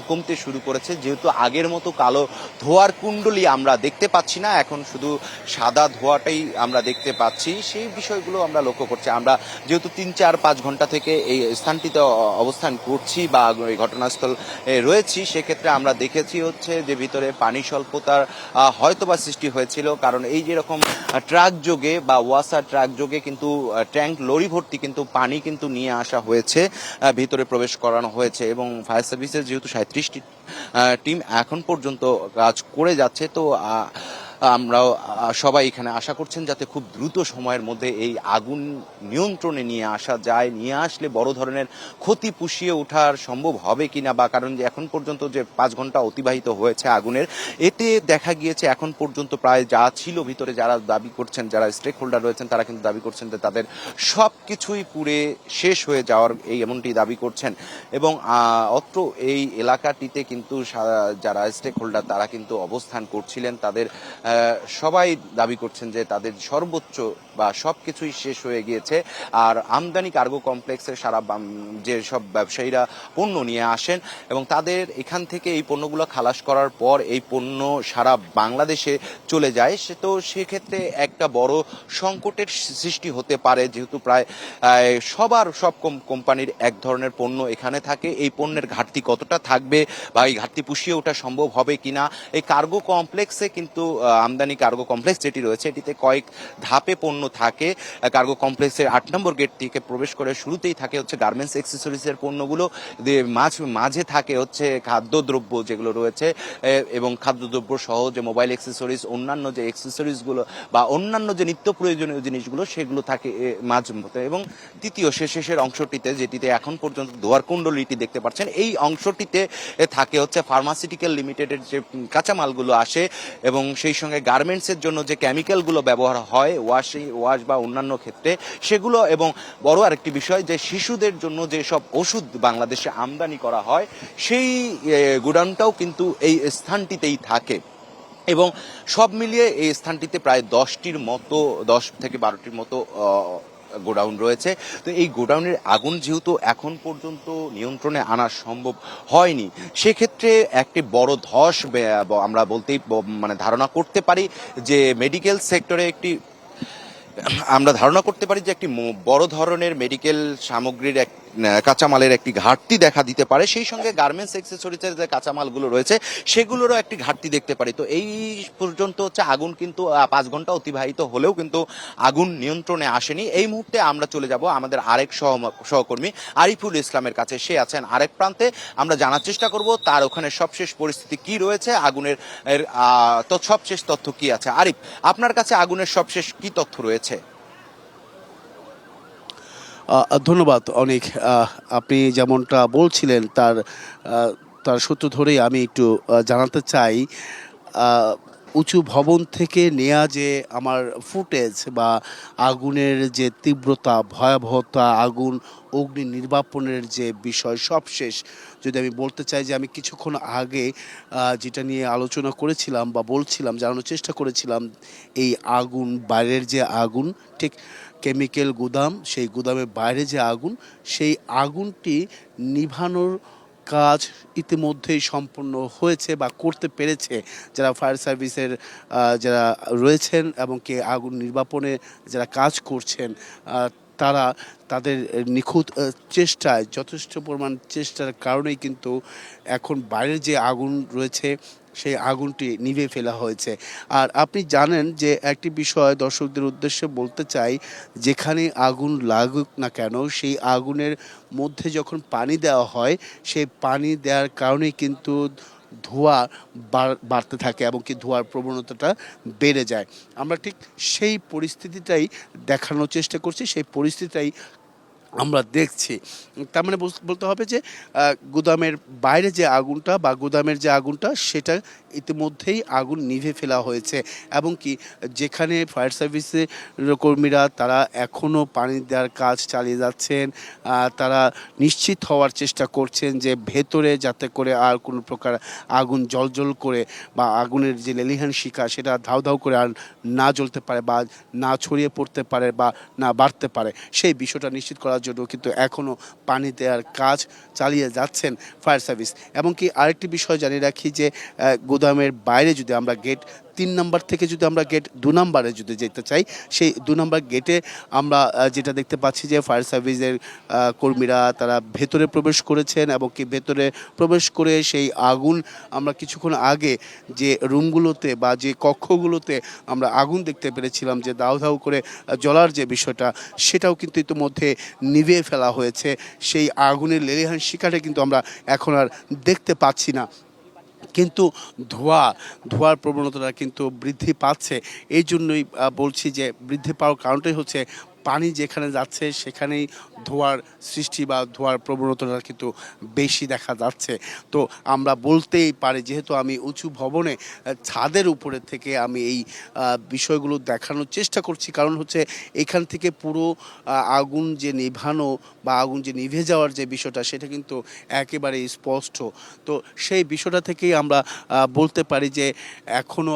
কমতে শুরু করেছে, যেহেতু আগের মতো কালো ধোঁয়ার কুণ্ডলী আমরা দেখতে পাচ্ছি না, এখন শুধু সাদা ধোঁয়াটাই আমরা দেখতে পাচ্ছি। সেই বিষয়গুলো আমরা লক্ষ্য করছি। আমরা যেহেতু 3-4-5 ঘন্টা থেকে এই স্থানটিতে অবস্থান করছি বা এই ঘটনাস্থল রয়েছি, সেক্ষেত্রে আমরা দেখেছি হচ্ছে যে ভিতরে পানি স্বল্পতার হয়তোবা সৃষ্টি হয়েছিল, কারণ এই যেরকম ট্রাক যোগে বা ওয়াসার ট্রাক যোগে কিন্তু ট্যাঙ্ক লরি ভর্তি কিন্তু পানি কিন্তু নিয়ে আসা হয়েছে, ভিতরে প্রবেশ করানো হয়েছে এবং ফায়ার সার্ভিসের যেহেতু 37টি টিম এখন পর্যন্ত কাজ করে যাচ্ছে, তো আমরাও সবাই এখানে আশা করছেন যাতে খুব দ্রুত সময়ের মধ্যে এই আগুন নিয়ন্ত্রণে নিয়ে আসা যায়। নিয়ে আসলে বড় ধরনের ক্ষতি পুষিয়ে ওঠার সম্ভব হবে কিনা, বা কারণ যে এখন পর্যন্ত যে 5 ঘন্টা অতিবাহিত হয়েছে আগুনের, এতে দেখা গিয়েছে এখন পর্যন্ত প্রায় যা ছিল ভিতরে, যারা দাবি করছেন, যারা স্টেক হোল্ডার রয়েছেন তারা কিন্তু দাবি করছেন যে তাদের সব কিছুই পুড়ে শেষ হয়ে যাওয়ার এমনটি দাবি করছেন এবং অত্র এই এলাকাটিতে কিন্তু যারা স্টেক হোল্ডার তারা কিন্তু অবস্থান করছিলেন, তাদের সবাই দাবি করছেন যে তাদের সর্বোচ্চ বা সবকিছুই শেষ হয়ে গিয়েছে। আর আমদানি কার্গো কমপ্লেক্সের সারা যে সব ব্যবসায়ীরা পণ্য নিয়ে আসেন এবং তাদের এখান থেকে এই পণ্যগুলো খালাস করার পর এই পণ্য সারা বাংলাদেশে চলে যায়, তো সেক্ষেত্রে একটা বড় সংকটের সৃষ্টি হতে পারে, যেহেতু প্রায় সব কোম্পানির এক ধরনের পণ্য এখানে থাকে। এই পণ্যের ঘাটতি কতটা থাকবে বা এই ঘাটতি পুষিয়ে ওঠা সম্ভব হবে কিনা। এই কার্গো কমপ্লেক্সে কিন্তু আমদানি কার্গো কমপ্লেক্স যেটি রয়েছে এটিতে কয়েক ধাপে পণ্য থাকে। কার্গো কমপ্লেক্সের 8 নম্বর গেট থেকে প্রবেশ করে শুরুতেই থাকে হচ্ছে গার্মেন্টস অ্যাক্সেসরিজের পণ্যগুলো, মাঝে থাকে হচ্ছে খাদ্যদ্রব্য যেগুলো রয়েছে এবং খাদ্যদ্রব্য সহ যে মোবাইল অ্যাক্সেসরিজ, অন্যান্য যে অ্যাক্সেসরিজগুলো বা অন্যান্য যে নিত্য প্রয়োজনীয় জিনিসগুলো সেগুলো থাকে মাঝে। এবং তৃতীয় শেষের অংশটিতে, যেটিতে এখন পর্যন্ত ধোয়ার কুণ্ডলীটি দেখতে পাচ্ছেন, এই অংশটিতে থাকে হচ্ছে ফার্মাসিউটিক্যাল লিমিটেডের যে কাঁচামালগুলো আসে এবং সেই সঙ্গে গার্মেন্টসের জন্য যে কেমিক্যালগুলো ব্যবহার হয় ওয়াশ বা অন্যান্য ক্ষেত্রে সেগুলো, এবং বড় আরেকটি বিষয় যে শিশুদের জন্য যে সব ওষুধ বাংলাদেশে আমদানি করা হয় সেই গোডাউনটাও কিন্তু এই স্থানটিতেই থাকে এবং সব মিলিয়ে এই স্থানটিতে প্রায় 10 থেকে 12টির মতো গোডাউন রয়েছে। তো এই গোডাউনের আগুন যেহেতু এখন পর্যন্ত নিয়ন্ত্রণে আনা সম্ভব হয়নি, সেক্ষেত্রে একটি বড় ধস আমরা বলতেই ধারণা করতে পারি যে মেডিকেল সেক্টরে আমরা ধারণা করতে পারি যে একটি বড় ধরনের মেডিকেল সামগ্রীর কাঁচামালের একটি ঘাটতি দেখা দিতে পারে। সেই সঙ্গে গার্মেন্টস অ্যাক্সেসরিজের যে কাঁচামালগুলো রয়েছে সেগুলোরও একটি ঘাটতি দেখতে পারি। তো এই পর্যন্ত হচ্ছে আগুন কিন্তু 5 ঘন্টা অতিবাহিত হলেও কিন্তু আগুন নিয়ন্ত্রণে আসেনি। এই মুহূর্তে আমরা চলে যাব আমাদের আরেক সহকর্মী আরিফুল ইসলামের কাছে, সে আছেন আরেক প্রান্তে। আমরা জানার চেষ্টা করব তার ওখানে সবশেষ পরিস্থিতি কি রয়েছে, আগুনের সবশেষ তথ্য কি আছে। আরিফ, আপনার কাছে আগুনের সবশেষ কি তথ্য রয়েছে? ধন্যবাদ অনেক। আপনি যেমনটা বলছিলেন তার সূত্র ধরেই আমি একটু জানাতে চাই, উঁচু ভবন থেকে নেওয়া যে আমার ফুটেজ বা আগুনের যে তীব্রতা, ভয়াবহতা, আগুন অগ্নি নির্বাপনের যে বিষয় সবশেষ যদি আমি বলতে চাই, যে আমি কিছুক্ষণ আগে যেটা নিয়ে আলোচনা করেছিলাম বা বলছিলাম, জানানোর চেষ্টা করেছিলাম, এই আগুন বাইরের যে আগুন, ঠিক কেমিক্যাল গুদাম, সেই গুদামের বাইরে যে আগুন, সেই আগুনটি নিভানোর কাজ ইতিমধ্যেই সম্পন্ন হয়েছে বা করতে পেরেছে যারা ফায়ার সার্ভিসের যারা রয়েছেন এবং কে আগুন নির্বাপনে যারা কাজ করছেন, তারা তাদের নিখুঁত চেষ্টায়, যথেষ্ট পরিমাণ চেষ্টার কারণেই কিন্তু এখন বাইরের যে আগুন রয়েছে সেই আগুনটি নিভে ফেলা হয়েছে। আর আপনি জানেন যে একটি বিষয় দর্শকদের উদ্দেশ্যে বলতে চাই, যেখানে আগুন লাগুক না কেন সেই আগুনের মধ্যে যখন পানি দেওয়া হয় সেই পানি দেওয়ার কারণেই কিন্তু ধোঁয়া বাড়তে থাকে এবং কি ধোঁয়ার প্রবণতাটা বেড়ে যায়। আমরা ঠিক সেই পরিস্থিতিটাই দেখানোর চেষ্টা করছি, সেই পরিস্থিতিটাই আমরা দেখছি। তার মানে বলতে হবে যে গুদামের বাইরে যে আগুনটা বা গুদামের যে আগুনটা সেটা ইতিমধ্যেই আগুন নিভে ফেলা হয়েছে এবং কি যেখানে ফায়ার সার্ভিসের কর্মীরা তারা এখনও পানি দেওয়ার কাজ চালিয়ে যাচ্ছেন, তারা নিশ্চিত হওয়ার চেষ্টা করছেন যে ভেতরে যাতে করে আর কোনো প্রকার আগুন জ্বলজ্বল করে বা আগুনের যে লেলিহান শিখা সেটা ধাউ ধাউ করে আর না জ্বলতে পারে বা না ছড়িয়ে পড়তে পারে বা না বাড়তে পারে, সেই বিষয়টা নিশ্চিত করার জন্য কিন্তু এখনও পানি দেওয়ার কাজ চালিয়ে যাচ্ছেন ফায়ার সার্ভিস। এবং কি আরেকটি বিষয় জানিয়ে রাখি যে গুদামের বাইরে যদি আমরা গেট 3 নাম্বার থেকে যদি আমরা গেট 2 নাম্বারে যদি যেতে চাই, সেই 2 নাম্বার গেটে আমরা যেটা দেখতে পাচ্ছি যে ফায়ার সার্ভিসের কর্মীরা তারা ভেতরে প্রবেশ করেছেন এবং কি ভেতরে প্রবেশ করে সেই আগুন আমরা কিছুক্ষণ আগে যে রুমগুলোতে বা যে কক্ষগুলোতে আমরা আগুন দেখতে পেরেছিলাম যে দাউ দাউ করে জ্বলার যে বিষয়টা, সেটাও কিন্তু ইতিমধ্যে নিভিয়ে ফেলা হয়েছে। সেই আগুনের লেলিহান শিখাটা কিন্তু আমরা এখন আর দেখতে পাচ্ছি না, কিন্তু ধোঁয়ার প্রবণতাটা কিন্তু বৃদ্ধি পাচ্ছে। এই জন্যই বলছি যে বৃদ্ধি পাওয়ার কারণটাই হচ্ছে পানি যেখানে যাচ্ছে সেখানেই ধোঁয়ার সৃষ্টি বা ধোঁয়ার প্রবণতাটা কিন্তু বেশি দেখা যাচ্ছে। তো আমরা বলতেই পারি, যেহেতু আমি উঁচু ভবনে ছাদের উপরে থেকে আমি এই বিষয়গুলো দেখানোর চেষ্টা করছি, কারণ হচ্ছে এখান থেকে পুরো আগুন যে নিভানো বা আগুন যে নিভে যাওয়ার যে বিষয়টা সেটা কিন্তু একেবারে স্পষ্ট। তো সেই বিষয়টা থেকেই আমরা বলতে পারি যে এখনও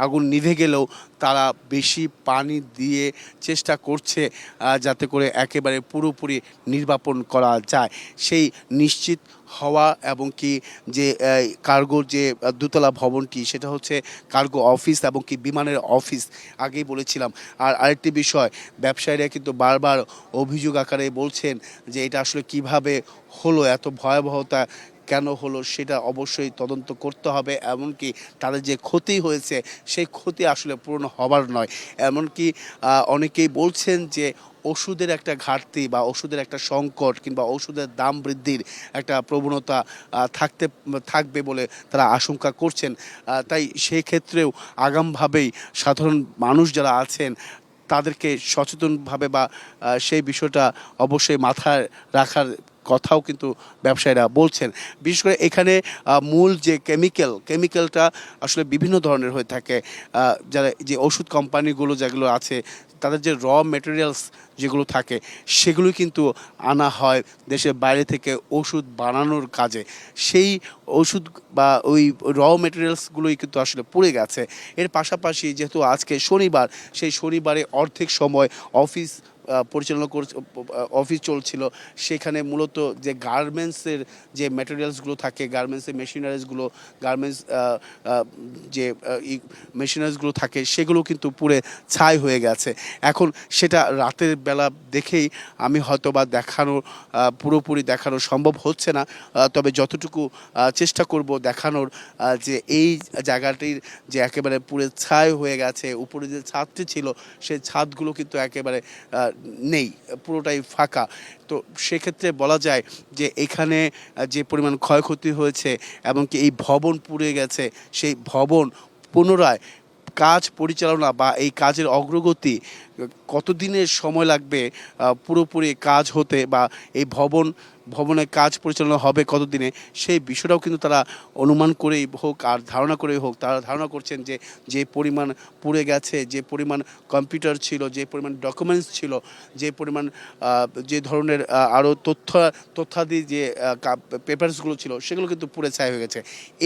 আগুন নিভে গেলেও তারা বেশি পানি দিয়ে চেষ্টা করছে যাতে করে একেবারে পুরোপুরি নির্বাপন করা যায়। সেই নিশ্চিত হওয়া এবং কি যে কার্গোর যে দোতলা ভবনটি সেটা হচ্ছে কার্গো অফিস এবং কি বিমানের অফিস, আগেই বলেছিলাম। আর আরেকটি বিষয়, ব্যবসায়ীরা কিন্তু বারবার অভিযোগ আকারে বলছেন যে এটা আসলে কিভাবে হলো, এত ভয়াবহতা কেন হলো সেটা অবশ্যই তদন্ত করতে হবে। এমনকি তাদের যে ক্ষতি হয়েছে সেই ক্ষতি আসলে পূরণ হবার নয়। এমনকি অনেকেই বলছেন যে ওষুধের একটা ঘাটতি বা ওষুধের একটা সংকট কিংবা ওষুধের দাম বৃদ্ধির একটা প্রবণতা থাকবে বলে তারা আশঙ্কা করছেন। তাই সেই ক্ষেত্রেও আগামভাবেই সাধারণ মানুষ যারা আছেন তাদেরকে সচেতনভাবে বা সেই বিষয়টা অবশ্যই মাথায় রাখার কথাও কিন্তু ব্যবসায়ীরা বলছেন। বিশেষ করে এখানে মূল যে কেমিক্যালটা আসলে বিভিন্ন ধরনের হয়ে থাকে। যারা যে ওষুধ কোম্পানিগুলো যেগুলো আছে তাদের যে র মেটেরিয়ালস যেগুলো থাকে সেগুলো কিন্তু আনা হয় দেশের বাইরে থেকে ওষুধ বানানোর কাজে। সেই ওষুধ বা ওই র মেটেরিয়ালসগুলোই কিন্তু আসলে পুড়ে গেছে। এর পাশাপাশি যেহেতু আজকে শনিবার, সেই শনিবারে অর্ধেক সময় অফিস পরিচালনা অফিস চলছিল, সেখানে মূলত যে গার্মেন্টসের যে ম্যাটেরিয়ালসগুলো থাকে, গার্মেন্টসের মেশিনারিজগুলো, গার্মেন্টস যে মেশিনারিজগুলো থাকে সেগুলো কিন্তু পুড়ে ছাই হয়ে গেছে। এখন সেটা রাতের বেলা দেখেই আমি হয়তো বা পুরোপুরি দেখানো সম্ভব হচ্ছে না, তবে যতটুকু চেষ্টা করব দেখানোর যে এই জায়গাটির যে একেবারে পুড়ে ছাই হয়ে গেছে, উপরে যে ছাদটি ছিল সেই ছাদগুলো কিন্তু একেবারে নেই, পুরোটাই ফাঁকা। তো সেক্ষেত্রে বলা যায় যে এখানে যে পরিমাণ ক্ষয়ক্ষতি হয়েছে এবং কি এই ভবন পুড়ে গেছে, সেই ভবন পুনরায় কাজ পরিচালনা বা এই কাজের অগ্রগতি কতদিনের সময় লাগবে পুরোপুরি কাজ হতে, বা এই ভবনের কাজ পরিচালনা হবে কতদিনে, সেই বিষয়টাও কিন্তু তারা অনুমান করেই হোক আর ধারণা করেই হোক তারা ধারণা করছেন যে যে পরিমাণ পুড়ে গেছে, যে পরিমাণ কম্পিউটার ছিল, যে পরিমাণ ডকুমেন্টস ছিল, যে পরিমাণ যে ধরনের আরও তথ্যাদি যে পেপারসগুলো ছিল সেগুলো কিন্তু পুড়ে ছাই হয়ে গেছে।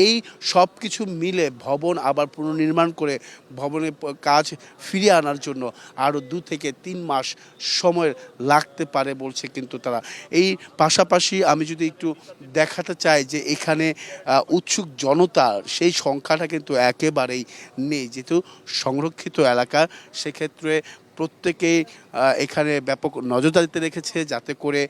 এই সব কিছু মিলে ভবন আবার পুনর্নির্মাণ করে ভবনের কাজ ফিরিয়ে আনার জন্য আরও 2 থেকে 3 মাস সময় লাগতে পারে বলছে কিন্তু তারা। এই পাশাপাশি আমি যদি একটু দেখাতে চাই যে এখানে উৎসুক জনতার সেই সংখ্যাটা কিন্তু একেবারেই নেই, যেহেতু সংরক্ষিত এলাকা, সেক্ষেত্রে প্রত্যেকেই এখানে ব্যাপক নজরদারিতে রেখেছে, যাতে করে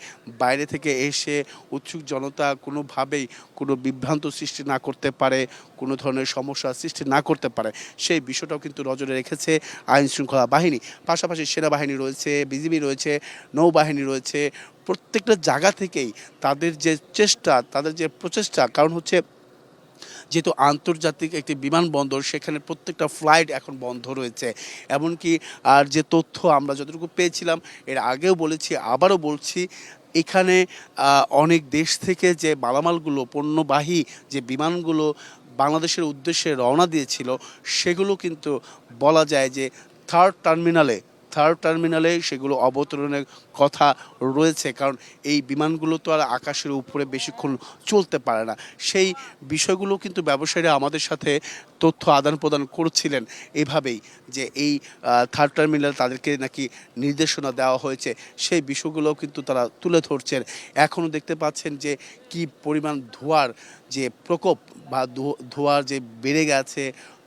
বাইরে থেকে এসে উৎসুক জনতা কোনোভাবেই কোনো বিভ্রান্ত সৃষ্টি না করতে পারে, কোনো ধরনের সমস্যার সৃষ্টি না করতে পারে, সেই বিষয়টাও কিন্তু নজরে রেখেছে আইন শৃঙ্খলা বাহিনী। পাশাপাশি সেনাবাহিনী রয়েছে, বিজিবি রয়েছে, নৌবাহিনী রয়েছে। প্রত্যেকটা জায়গা থেকেই তাদের যে চেষ্টা, তাদের যে প্রচেষ্টা, কারণ হচ্ছে যেহেতু আন্তর্জাতিক একটি বিমানবন্দর, সেখানে প্রত্যেকটা ফ্লাইট এখন বন্ধ রয়েছে। এমনকি আর যে তথ্য আমরা যতটুকু পেয়েছিলাম, এর আগেও বলেছি, আবারও বলছি, এখানে অনেক দেশ থেকে যে মালামালগুলো, পণ্যবাহী যে বিমানগুলো বাংলাদেশের উদ্দেশ্যে রওনা দিয়েছিল, সেগুলো কিন্তু বলা যায় যে থার্ড টার্মিনালে সেগুলো অবতরণের কথা রয়েছে। কারণ এই বিমানগুলো তো আর আকাশের উপরে বেশিক্ষণ চলতে পারে না। সেই বিষয়গুলো কিন্তু ব্যবসায়ীরা আমাদের সাথে তথ্য আদান প্রদান করছিলেন এভাবেই, যে এই থার্ড টার্মিনাল তাদেরকে নাকি নির্দেশনা দেওয়া হয়েছে, সেই বিষয়গুলোও কিন্তু তারা তুলে ধরছেন। এখনও দেখতে পাচ্ছেন যে কি পরিমাণ ধোঁয়ার যে প্রকোপ বা ধোঁয়ার যে বেড়ে গেছে,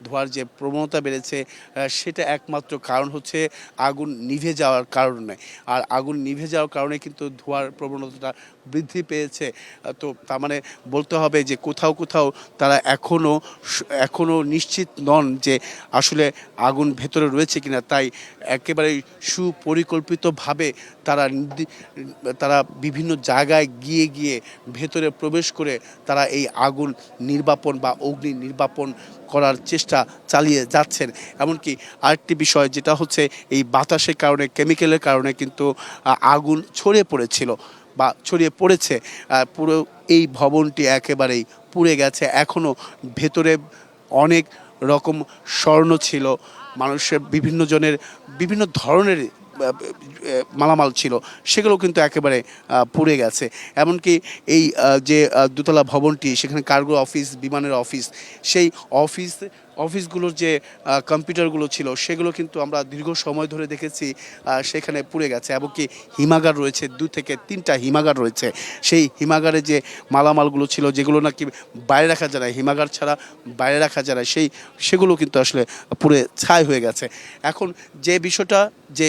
ধোঁয়ার যে প্রবণতা বেড়েছে, সেটা একমাত্র কারণ হচ্ছে আগুন নিভে যাওয়ার কারণে। আর আগুন নিভে যাওয়ার কারণে কিন্তু ধোঁয়ার প্রবণতাটা বৃদ্ধি পেয়েছে। তো তার মানে বলতে হবে যে কোথাও কোথাও তারা এখনও নিশ্চিত নন যে আসলে আগুন ভেতরে রয়েছে কিনা। তাই একেবারে সুপরিকল্পিতভাবে তারা বিভিন্ন জায়গায় গিয়ে ভেতরে প্রবেশ করে তারা এই আগুন নির্বাপন বা অগ্নি নির্বাপন করার চেষ্টা চালিয়ে যাচ্ছেন। এমনকি আরেকটি বিষয় যেটা হচ্ছে, এই বাতাসের কারণে, কেমিক্যালের কারণে কিন্তু আগুন ছড়িয়ে পড়েছে। পুরো এই ভবনটি একেবারেই পুড়ে গেছে। এখনও ভেতরে অনেক রকম স্বর্ণ ছিল, মানুষের বিভিন্ন জনের বিভিন্ন ধরনের মালামাল ছিল, সেগুলো কিন্তু একেবারে পুড়ে গেছে। এমনকি এই যে দোতলা ভবনটি, সেখানে কার্গো অফিস, বিমানের অফিস, সেই অফিসগুলোর যে কম্পিউটারগুলো ছিল, সেগুলো কিন্তু আমরা দীর্ঘ সময় ধরে দেখেছি সেখানে পুড়ে গেছে। এমনকি হিমাগার রয়েছে, 2 থেকে 3টা হিমাগার রয়েছে। সেই হিমাগারে যে মালামালগুলো ছিল, যেগুলো নাকি বাইরে রাখা যায় না, হিমাগার ছাড়া বাইরে রাখা যায় না, সেগুলো কিন্তু আসলে পুড়ে ছাই হয়ে গেছে। এখন যে বিষয়টা, যে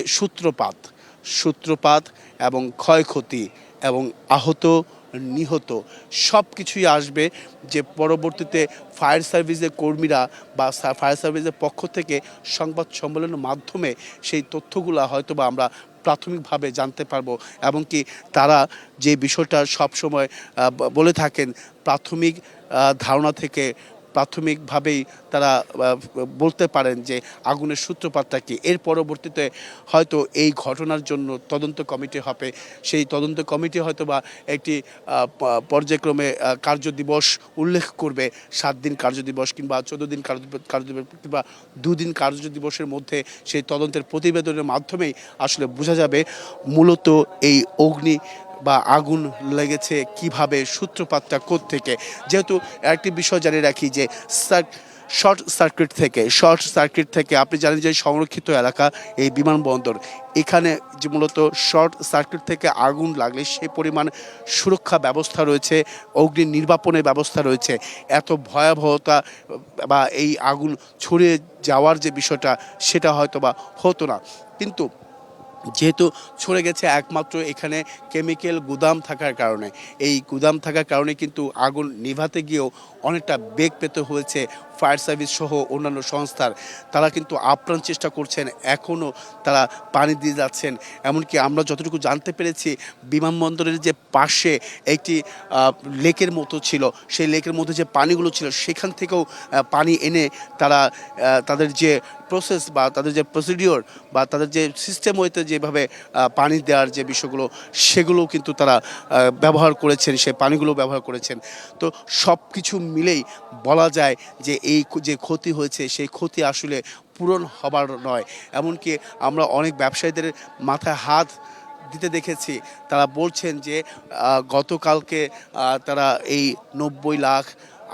সূত্রপাত এবং ক্ষয়ক্ষতি এবং আহত নিহত সব কিছুই আসবে যে পরবর্তীতে ফায়ার সার্ভিসের কর্মীরা বা ফায়ার সার্ভিসের পক্ষ থেকে সংবাদ সম্মেলনের মাধ্যমে সেই তথ্যগুলো হয়তো বা আমরা প্রাথমিকভাবে জানতে পারবো। এবং কি তারা যে বিষয়টা সবসময় বলে থাকেন, প্রাথমিক ধারণা থেকে প্রাথমিকভাবেই তারা বলতে পারেন যে আগুনের সূত্রপাতটা কী। এর পরবর্তীতে হয়তো এই ঘটনার জন্য তদন্ত কমিটি হবে, সেই তদন্ত কমিটি হয়তো বা একটি পর্যায়ক্রমে কার্যদিবস উল্লেখ করবে, 7 দিন কার্যদিবস কিংবা 14 দিন কার্যদিবস কিংবা 2 দিন কার্যদিবসের মধ্যে সেই তদন্তের প্রতিবেদনের মাধ্যমেই আসলে বোঝা যাবে মূলত এই অগ্নি বা আগুন লেগেছে কিভাবে, সূত্রপাতটা কোত্থেকে। যেহেতু একটি বিষয় জানিয়ে রাখি যে শর্ট সার্কিট থেকে আপনি জানেন যে সংরক্ষিত এলাকা এই বিমানবন্দর, এখানে যে মূলত শর্ট সার্কিট থেকে আগুন লাগলে সেই পরিমাণ সুরক্ষা ব্যবস্থা রয়েছে, অগ্নি নির্বাপনের ব্যবস্থা রয়েছে। এত ভয়াবহতা বা এই আগুন ছড়িয়ে যাওয়ার যে বিষয়টা, সেটা হয়তো বা হতো না। কিন্তু যেহেতু ছড়ে গেছে একমাত্র এখানে কেমিক্যাল গুদাম থাকার কারণে, এই গুদাম থাকার কারণে কিন্তু আগুন নিভাতে গিয়েও অনেকটা বেগ পেতে হয়েছে ফায়ার সার্ভিস সহ অন্যান্য সংস্থার। তারা কিন্তু আপ্রাণ চেষ্টা করছেন, এখনও তারা পানি দিয়ে যাচ্ছেন। এমনকি আমরা যতটুকু জানতে পেরেছি, বিমানবন্দরের যে পাশে একটি লেকের মতো ছিল, সেই লেকের মধ্যে যে পানিগুলো ছিল, সেখান থেকেও পানি এনে তারা তাদের যে প্রসেস বা তাদের যে প্রসিডিওর বা তাদের যে সিস্টেম হইতে যেভাবে পানি দেওয়ার যে বিষয়গুলো, সেগুলো কিন্তু তারা ব্যবহার করেছেন, সে পানিগুলো ব্যবহার করেছেন। তো সব কিছু মিলেই বলা যায় যে এই যে ক্ষতি হয়েছে, সেই ক্ষতি আসলে পূরণ হবার নয়। এমনকি আমরা অনেক ব্যবসায়ীদের মাথায় হাত দিতে দেখেছি, তারা বলছেন যে গতকালকে তারা এই 90 লাখ,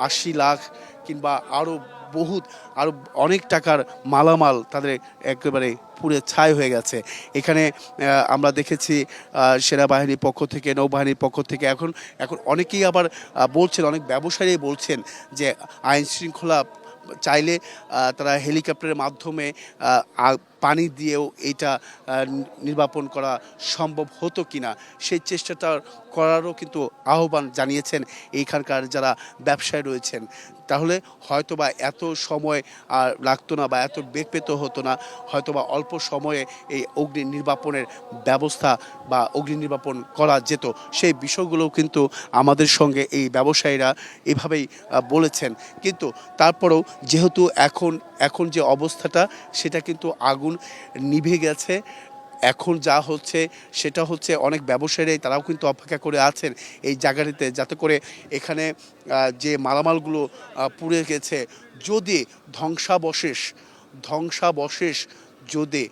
80 লাখ কিংবা আরও অনেক টাকার মালামাল তাদের একেবারে পুড়ে ছাই হয়ে গেছে। এখানে আমরা দেখেছি সেনাবাহিনীর পক্ষ থেকে, নৌবাহিনীর পক্ষ থেকে এখন অনেকেই আবার বলছেন, অনেক ব্যবসায়ী বলছেন যে আইন শৃঙ্খলা চাইলে তারা হেলিকপ্টারের মাধ্যমে পানি দিয়েও এটা নির্বাপন করা সম্ভব হতো কিনা সেই চেষ্টাটা করারও কিন্তু আহ্বান জানিয়েছেন এইখানকার যারা ব্যবসায়ী রয়েছেন। তাহলে হয়তোবা এত সময় আর লাগতো না বা এত বেগ পেতে হতো না, হয়তোবা অল্প সময়ে এই অগ্নি নির্বাপনের ব্যবস্থা বা অগ্নি নির্বাপন করা যেত। সেই বিষয়গুলোও কিন্তু আমাদের সঙ্গে এই ব্যবসায়ীরা এভাবেই বলেছেন। কিন্তু তারপরেও যেহেতু এখন যে অবস্থাটা সেটা কিন্তু আগুন নিভে গেছে, এখন যা হচ্ছে সেটা হচ্ছে অনেক ব্যবসায়ীরাই তারাও কিন্তু অপেক্ষা করে আছেন এই জায়গাটিতে, যাতে করে এখানে যে মালামালগুলো পুড়ে গেছে যদি ধ্বংসাবশেষ যদি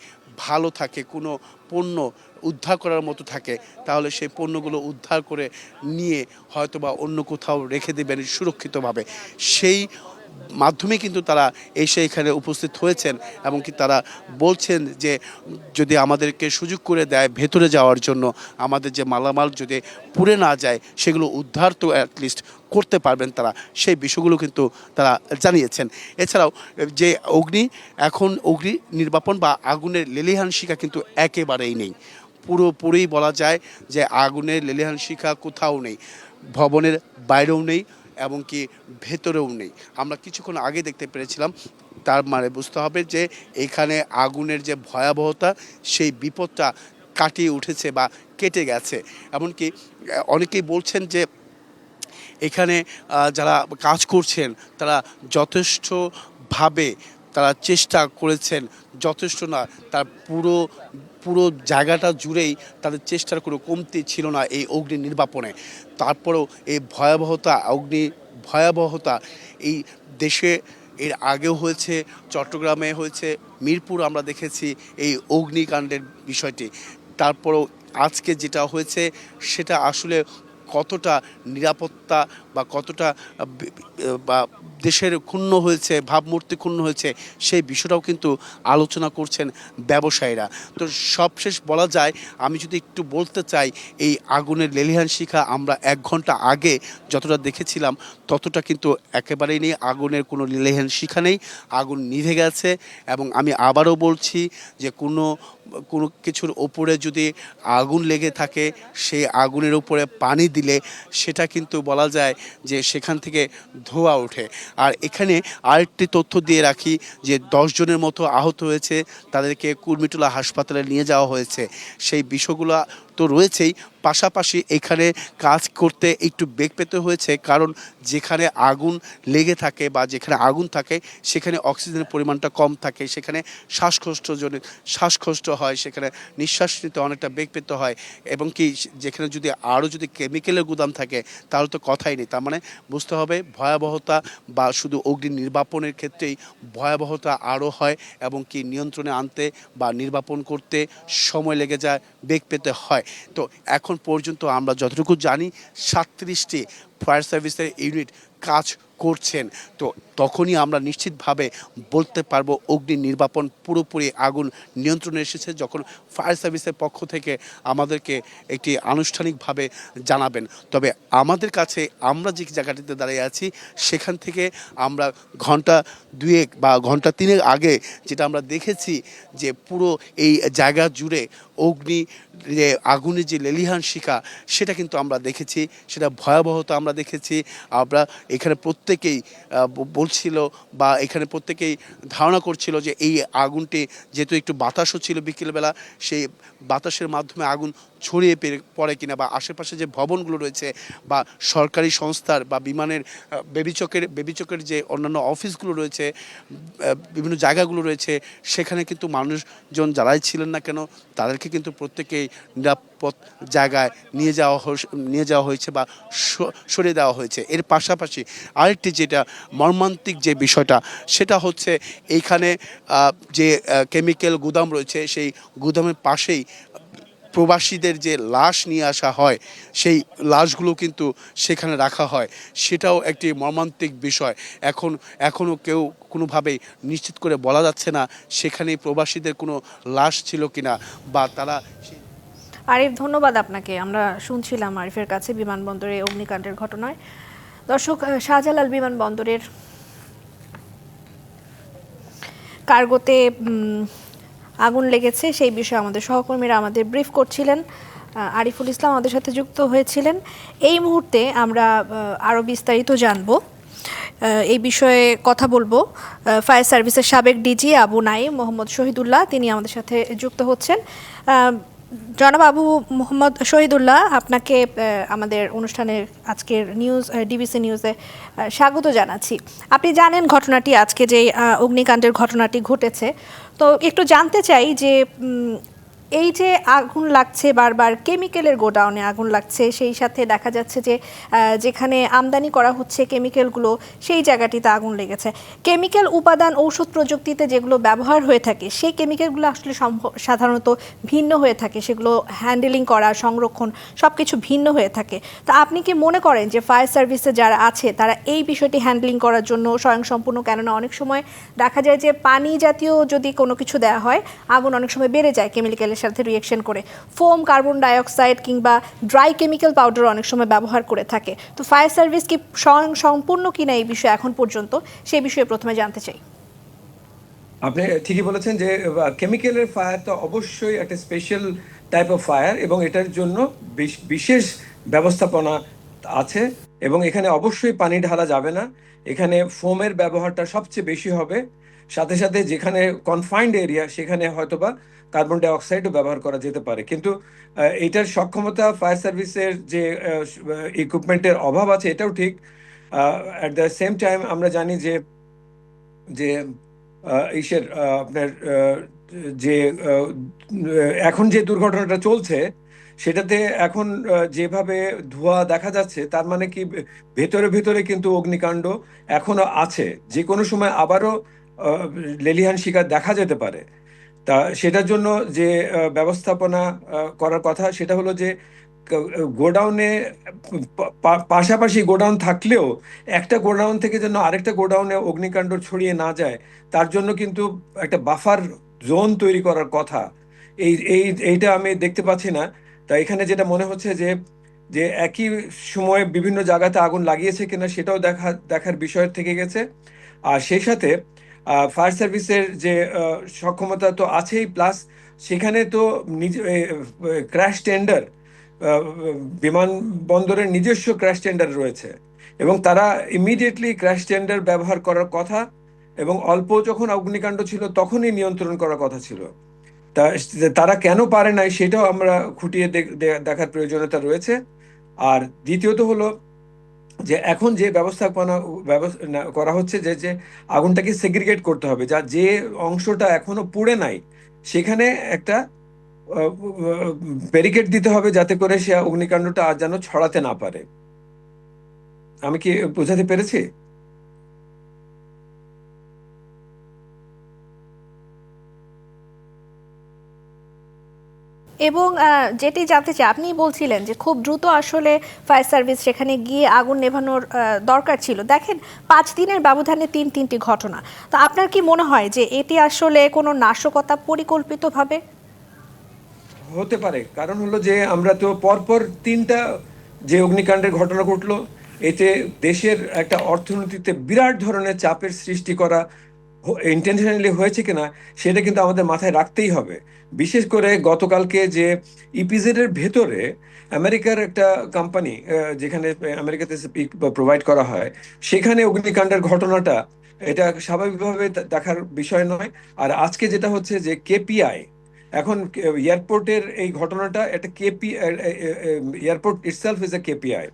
ভালো থাকে, কোনো পণ্য উদ্ধার করার মতো থাকে, তাহলে সেই পণ্যগুলো উদ্ধার করে নিয়ে হয়তোবা অন্য কোথাও রেখে দেবেন সুরক্ষিতভাবে। সেই মাধ্যমে কিন্তু তারা এসে এখানে উপস্থিত হয়েছেন এবং কি তারা বলছেন যে যদি আমাদেরকে সুযোগ করে দেয় ভেতরে যাওয়ার জন্য, আমাদের যে মালামাল যদি পুড়ে না যায় সেগুলো উদ্ধার তো অ্যাটলিস্ট করতে পারবেন তারা, সেই বিষয়গুলো কিন্তু তারা জানিয়েছেন। এছাড়াও যে অগ্নি নির্বাপন বা আগুনের লেলিহান শিখা কিন্তু একেবারেই নেই, পুরোপুরি বলা যায় যে আগুনের লেলিহান শিখা কোথাও নেই, ভবনের বাইরেও নেই এবং কি ভেতরেও নেই। আমরা কিছুক্ষণ আগে দেখতে পেরেছিলাম, তার মানে বুঝতে হবে যে এখানে আগুনের যে ভয়াবহতা সেই বিপদটা কাটিয়ে উঠেছে বা কেটে গেছে। এমনকি অনেকেই বলছেন যে এখানে যারা কাজ করছেন তারা যথেষ্টভাবে তারা চেষ্টা করেছেন, যথেষ্ট না, তার পুরো জায়গাটা জুড়েই তাদের চেষ্টার কোনো কমতি ছিল না এই অগ্নি নির্বাপনে। তারপরেও এই ভয়াবহতা এই দেশে এর আগেও হয়েছে, চট্টগ্রামে হয়েছে, মিরপুর আমরা দেখেছি এই অগ্নিকাণ্ডের বিষয়টি। তারপরেও আজকে যেটা হয়েছে সেটা আসলে কতটা নিরাপত্তা বা কতটা বা দেশের ক্ষুণ্ণ হয়েছে, ভাবমূর্তি ক্ষুণ্ণ হয়েছে, সেই বিষয়টাও কিন্তু আলোচনা করছেন ব্যবসায়ীরা। তো সবশেষ বলা যায়, আমি যদি একটু বলতে চাই, এই আগুনের লেলিহান শিখা আমরা 1 ঘন্টা আগে যতটা দেখেছিলাম ততটা কিন্তু একেবারেই নেই, আগুনের কোনো লেলিহান শিখা নেই, আগুন নিভে গেছে। এবং আমি আবারও বলছি যে কোনো কিছুর ওপরে যদি আগুন লেগে থাকে, সেই আগুনের উপরে পানি দিলে সেটা কিন্তু বলা যায় যে সেখান থেকে ধোঁয়া ওঠে। আর এখানে আরেকটি তথ্য দিয়ে রাখি যে 10 জনের মতো আহত হয়েছে, তাদেরকে কুর্মিটোলা হাসপাতালে নিয়ে যাওয়া হয়েছে। সেই বিষয়গুলো তো রয়েছেই, পাশাপাশি এখানে কাজ করতে একটু বেগ পেতে হয়েছে, কারণ যেখানে আগুন লেগে থাকে বা যেখানে আগুন থাকে সেখানে অক্সিজেনের পরিমাণটা কম থাকে, সেখানে শ্বাসকষ্ট হয়, সেখানে নিঃশ্বাস নিতে অনেকটা বেগ পেতে হয়। এবং কি যেখানে যদি কেমিক্যালের গুদাম থাকে তাহলে তো কথাই নেই। তার মানে বুঝতে হবে ভয়াবহতা বা শুধু অগ্নি নির্বাপনের ক্ষেত্রেই ভয়াবহতা আরও হয় এবং কি নিয়ন্ত্রণে আনতে বা নির্বাপন করতে সময় লেগে যায়, বেগ পেতে হয়। তো এখন পর্যন্ত আমরা যতটুকু জানি 37টি ফায়ার সার্ভিসের ইউনিট কাজ করছেন। তো তখনই আমরা নিশ্চিতভাবে বলতে পারবো অগ্নি নির্বাপন পুরোপুরি আগুন নিয়ন্ত্রণে এসেছে, যখন ফায়ার সার্ভিসের পক্ষ থেকে আমাদেরকে একটি আনুষ্ঠানিকভাবে জানাবেন। তবে আমাদের কাছে আমরা যে জায়গাটিতে দাঁড়িয়ে আছি সেখান থেকে আমরা ঘন্টা 2 বা ঘন্টা 3 আগে যেটা আমরা দেখেছি যে পুরো এই জায়গা জুড়ে আগুনের যে লেলিহান শিখা সেটা কিন্তু আমরা দেখেছি, সেটা ভয়াবহতা আমরা দেখেছি। আমরা এখানে প্রত্যেকেই বলছিল বা এখানে প্রত্যেকেই ধারণা করছিল যে এই আগুনটি যেহেতু একটু বাতাসও ছিল বিকেলবেলা, সেই বাতাসের মাধ্যমে আগুন ছড়িয়ে পড়ে কিনা, বা আশেপাশে যে ভবনগুলো রয়েছে বা সরকারি সংস্থার বা বিমানের বেবিচকের যে অন্যান্য অফিসগুলো রয়েছে, বিভিন্ন জায়গাগুলো রয়েছে, সেখানে কিন্তু মানুষজন যারাই ছিলেন না কেন তাদেরকে কিন্তু প্রত্যেকেই নিরাপদ জায়গায় নিয়ে যাওয়া হয়েছে বা সরিয়ে দেওয়া হয়েছে। এর পাশাপাশি আরেকটি যেটা মর্মান্তিক যে বিষয়টা সেটা হচ্ছে এইখানে যে কেমিক্যাল গুদাম রয়েছে সেই গুদামের পাশেই প্রবাসীদের যে লাশ নিয়ে আসা হয় সেই লাশগুলো কিন্তু সেখানে রাখা হয়, সেটাও একটি মর্মান্তিক বিষয়। এখনও কেউ কোনোভাবেই নিশ্চিত করে বলা যাচ্ছে না সেখানে প্রবাসীদের কোনো লাশ ছিল কিনা বা তারা। আরিফ, ধন্যবাদ আপনাকে। আমরা শুনছিলাম আরিফের কাছে বিমানবন্দরে অগ্নিকাণ্ডের ঘটনায়। দর্শক, শাহজালাল বিমানবন্দরের কার্গোতে আগুন লেগেছে সেই বিষয়ে আমাদের সহকর্মীরা আমাদের ব্রিফ করছিলেন। আরিফুল ইসলাম আমাদের সাথে যুক্ত হয়েছিলেন। এই মুহূর্তে আমরা আরও বিস্তারিত জানব, এই বিষয়ে কথা বলবো। ফায়ার সার্ভিসের সাবেক ডিজি আবু নাঈম মোহাম্মদ শহীদুল্লাহ তিনি আমাদের সাথে যুক্ত হচ্ছেন। জনাব আবু মোহাম্মদ শহীদুল্লাহ, আপনাকে আমাদের অনুষ্ঠানের আজকের নিউজ ডিবিসি নিউজে স্বাগত জানাচ্ছি। আপনি জানেন ঘটনাটি, আজকে যে অগ্নিকাণ্ডের ঘটনাটি ঘটেছে, তো একটু জানতে চাই যে এই যে আগুন লাগছে বারবার, কেমিক্যালের গোডাউনে আগুন লাগছে, সেই সাথে দেখা যাচ্ছে যে যেখানে আমদানি করা হচ্ছে কেমিক্যালগুলো সেই জায়গাটিতে আগুন লেগেছে। কেমিক্যাল উপাদান ঔষধ প্রযুক্তিতে যেগুলো ব্যবহার হয়ে থাকে সেই কেমিক্যালগুলো আসলে সাধারণত ভিন্ন হয়ে থাকে, সেগুলো হ্যান্ডেলিং করা, সংরক্ষণ সব কিছু ভিন্ন হয়ে থাকে। তা আপনি কি মনে করেন যে ফায়ার সার্ভিসে যারা আছে তারা এই বিষয়টি হ্যান্ডেলিং করার জন্য স্বয়ংসম্পূর্ণ? কেননা অনেক সময় দেখা যায় যে পানি জাতীয় যদি কোনো কিছু দেওয়া হয় আগুন অনেক সময় বেড়ে যায় কেমিক্যালের সাথে রিঅ্যাকশন করে। ফোম, কার্বন ডাইঅক্সাইড কিংবা ড্রাই কেমিক্যাল পাউডার অনেক সময় ব্যবহার করে থাকে। তো ফায়ার সার্ভিস কি সম্পূর্ণ কিনা এই বিষয়ে এখন পর্যন্ত, সেই বিষয়ে প্রথমে জানতে চাই। আপনি ঠিকই বলেছেন যে কেমিক্যালের ফায়ার তো অবশ্যই একটা স্পেশাল টাইপ অফ ফায়ার, এবং এটার জন্য বিশেষ ব্যবস্থাপনা আছে, এবং এখানে অবশ্যই পানি ঢালা যাবে না। এখানে ফোমের ব্যবহারটা সবচেয়ে বেশি হবে। সাথে সাথে যেখানে কনফাইন্ড এরিয়া সেখানে হয়তোবা কার্বন ডাই অক্সাইডও ব্যবহার করা যেতে পারে। কিন্তু এটার সক্ষমতা, ফায়ার সার্ভিসের যে ইকুইপমেন্টের অভাব আছে এটাও ঠিক। অ্যাট দ্য সেম টাইম আমরা জানি যে যে ইসের আপনার যে এখন যে দুর্ঘটনাটা চলছে সেটাতে এখন যেভাবে ধোঁয়া দেখা যাচ্ছে, তার মানে কি ভেতরে ভেতরে কিন্তু অগ্নিকাণ্ড এখনো আছে, যে কোনো সময় আবারও লেলিহান শিকার দেখা যেতে পারে। তা সেটার জন্য যে ব্যবস্থাপনা করার কথা সেটা হলো যে গোডাউনে পাশাপাশি গোডাউন থাকলেও একটা গোডাউন থেকে যেন আরেকটা গোডাউনে অগ্নিকাণ্ড ছড়িয়ে না যায়, তার জন্য কিন্তু একটা বাফার জোন তৈরি করার কথা। এইটা আমি দেখতে পাচ্ছি না। তা এখানে যেটা মনে হচ্ছে যে যে একই সময়ে বিভিন্ন জায়গাতে আগুন লাগিয়েছে কিনা সেটাও দেখার বিষয় থেকে গেছে। আর সেই সাথে ফায়ার সার্ভিসের যে সক্ষমতা তো আছেই, প্লাস সেখানে তো ক্র্যাশ টেন্ডার, বিমানবন্দরের নিজস্ব ক্র্যাশ টেন্ডার রয়েছে, এবং তারা ইমিডিয়েটলি ক্র্যাশ টেন্ডার ব্যবহার করার কথা, এবং অল্প যখন অগ্নিকাণ্ড ছিল তখনই নিয়ন্ত্রণ করার কথা ছিল। তা তারা কেন পারে নাই সেটাও আমরা খুঁটিয়ে দেখার প্রয়োজনীয়তা রয়েছে। আর দ্বিতীয়ত হলো যে এখন যে ব্যবস্থাপনা করা হচ্ছে যে যে আগুনটাকে সেগ্রিগেট করতে হবে, যে অংশটা এখনো পুড়ে নাই সেখানে একটা ব্যারিকেড দিতে হবে, যাতে করে সে অগ্নিকাণ্ডটা আর যেন ছড়াতে না পারে। আমি কি বোঝাতে পেরেছি? এবং যেটি জানতে চাই, আপনি বলছিলেন যে খুব দ্রুত আসলে ফায়ার সার্ভিস সেখানে গিয়ে আগুন নেভানোর দরকার ছিল। দেখেন 5 দিনের ব্যবধানে তিনটি ঘটনা। তো আপনার কি মনে হয় যে এটি আসলে কোনো নাশকতা পরিকল্পিতভাবে? হতে পারে, কারণ হলো যে আমরা তো পরপর 3টা যে অগ্নিকাণ্ডের ঘটনা ঘটলো, এতে দেশের একটা অর্থনীতিতে বিরাট ধরনের চাপের সৃষ্টি করা ইন্টেনশনালি হয়েছে কিনা সেটা কিন্তু আমাদের মাথায় রাখতেই হবে। বিশেষ করে গতকালকে যে ইপিজেড এর ভেতরে আমেরিকার একটা কোম্পানি, যেখানে আমেরিকাতে প্রোভাইড করা হয়, সেখানে অগ্নিকাণ্ডের ঘটনাটা এটা স্বাভাবিকভাবে দেখার বিষয় নয়। আর আজকে যেটা হচ্ছে যে কেপিআই, এখন এয়ারপোর্টের এই ঘটনাটা একটা airport itself is a KPI,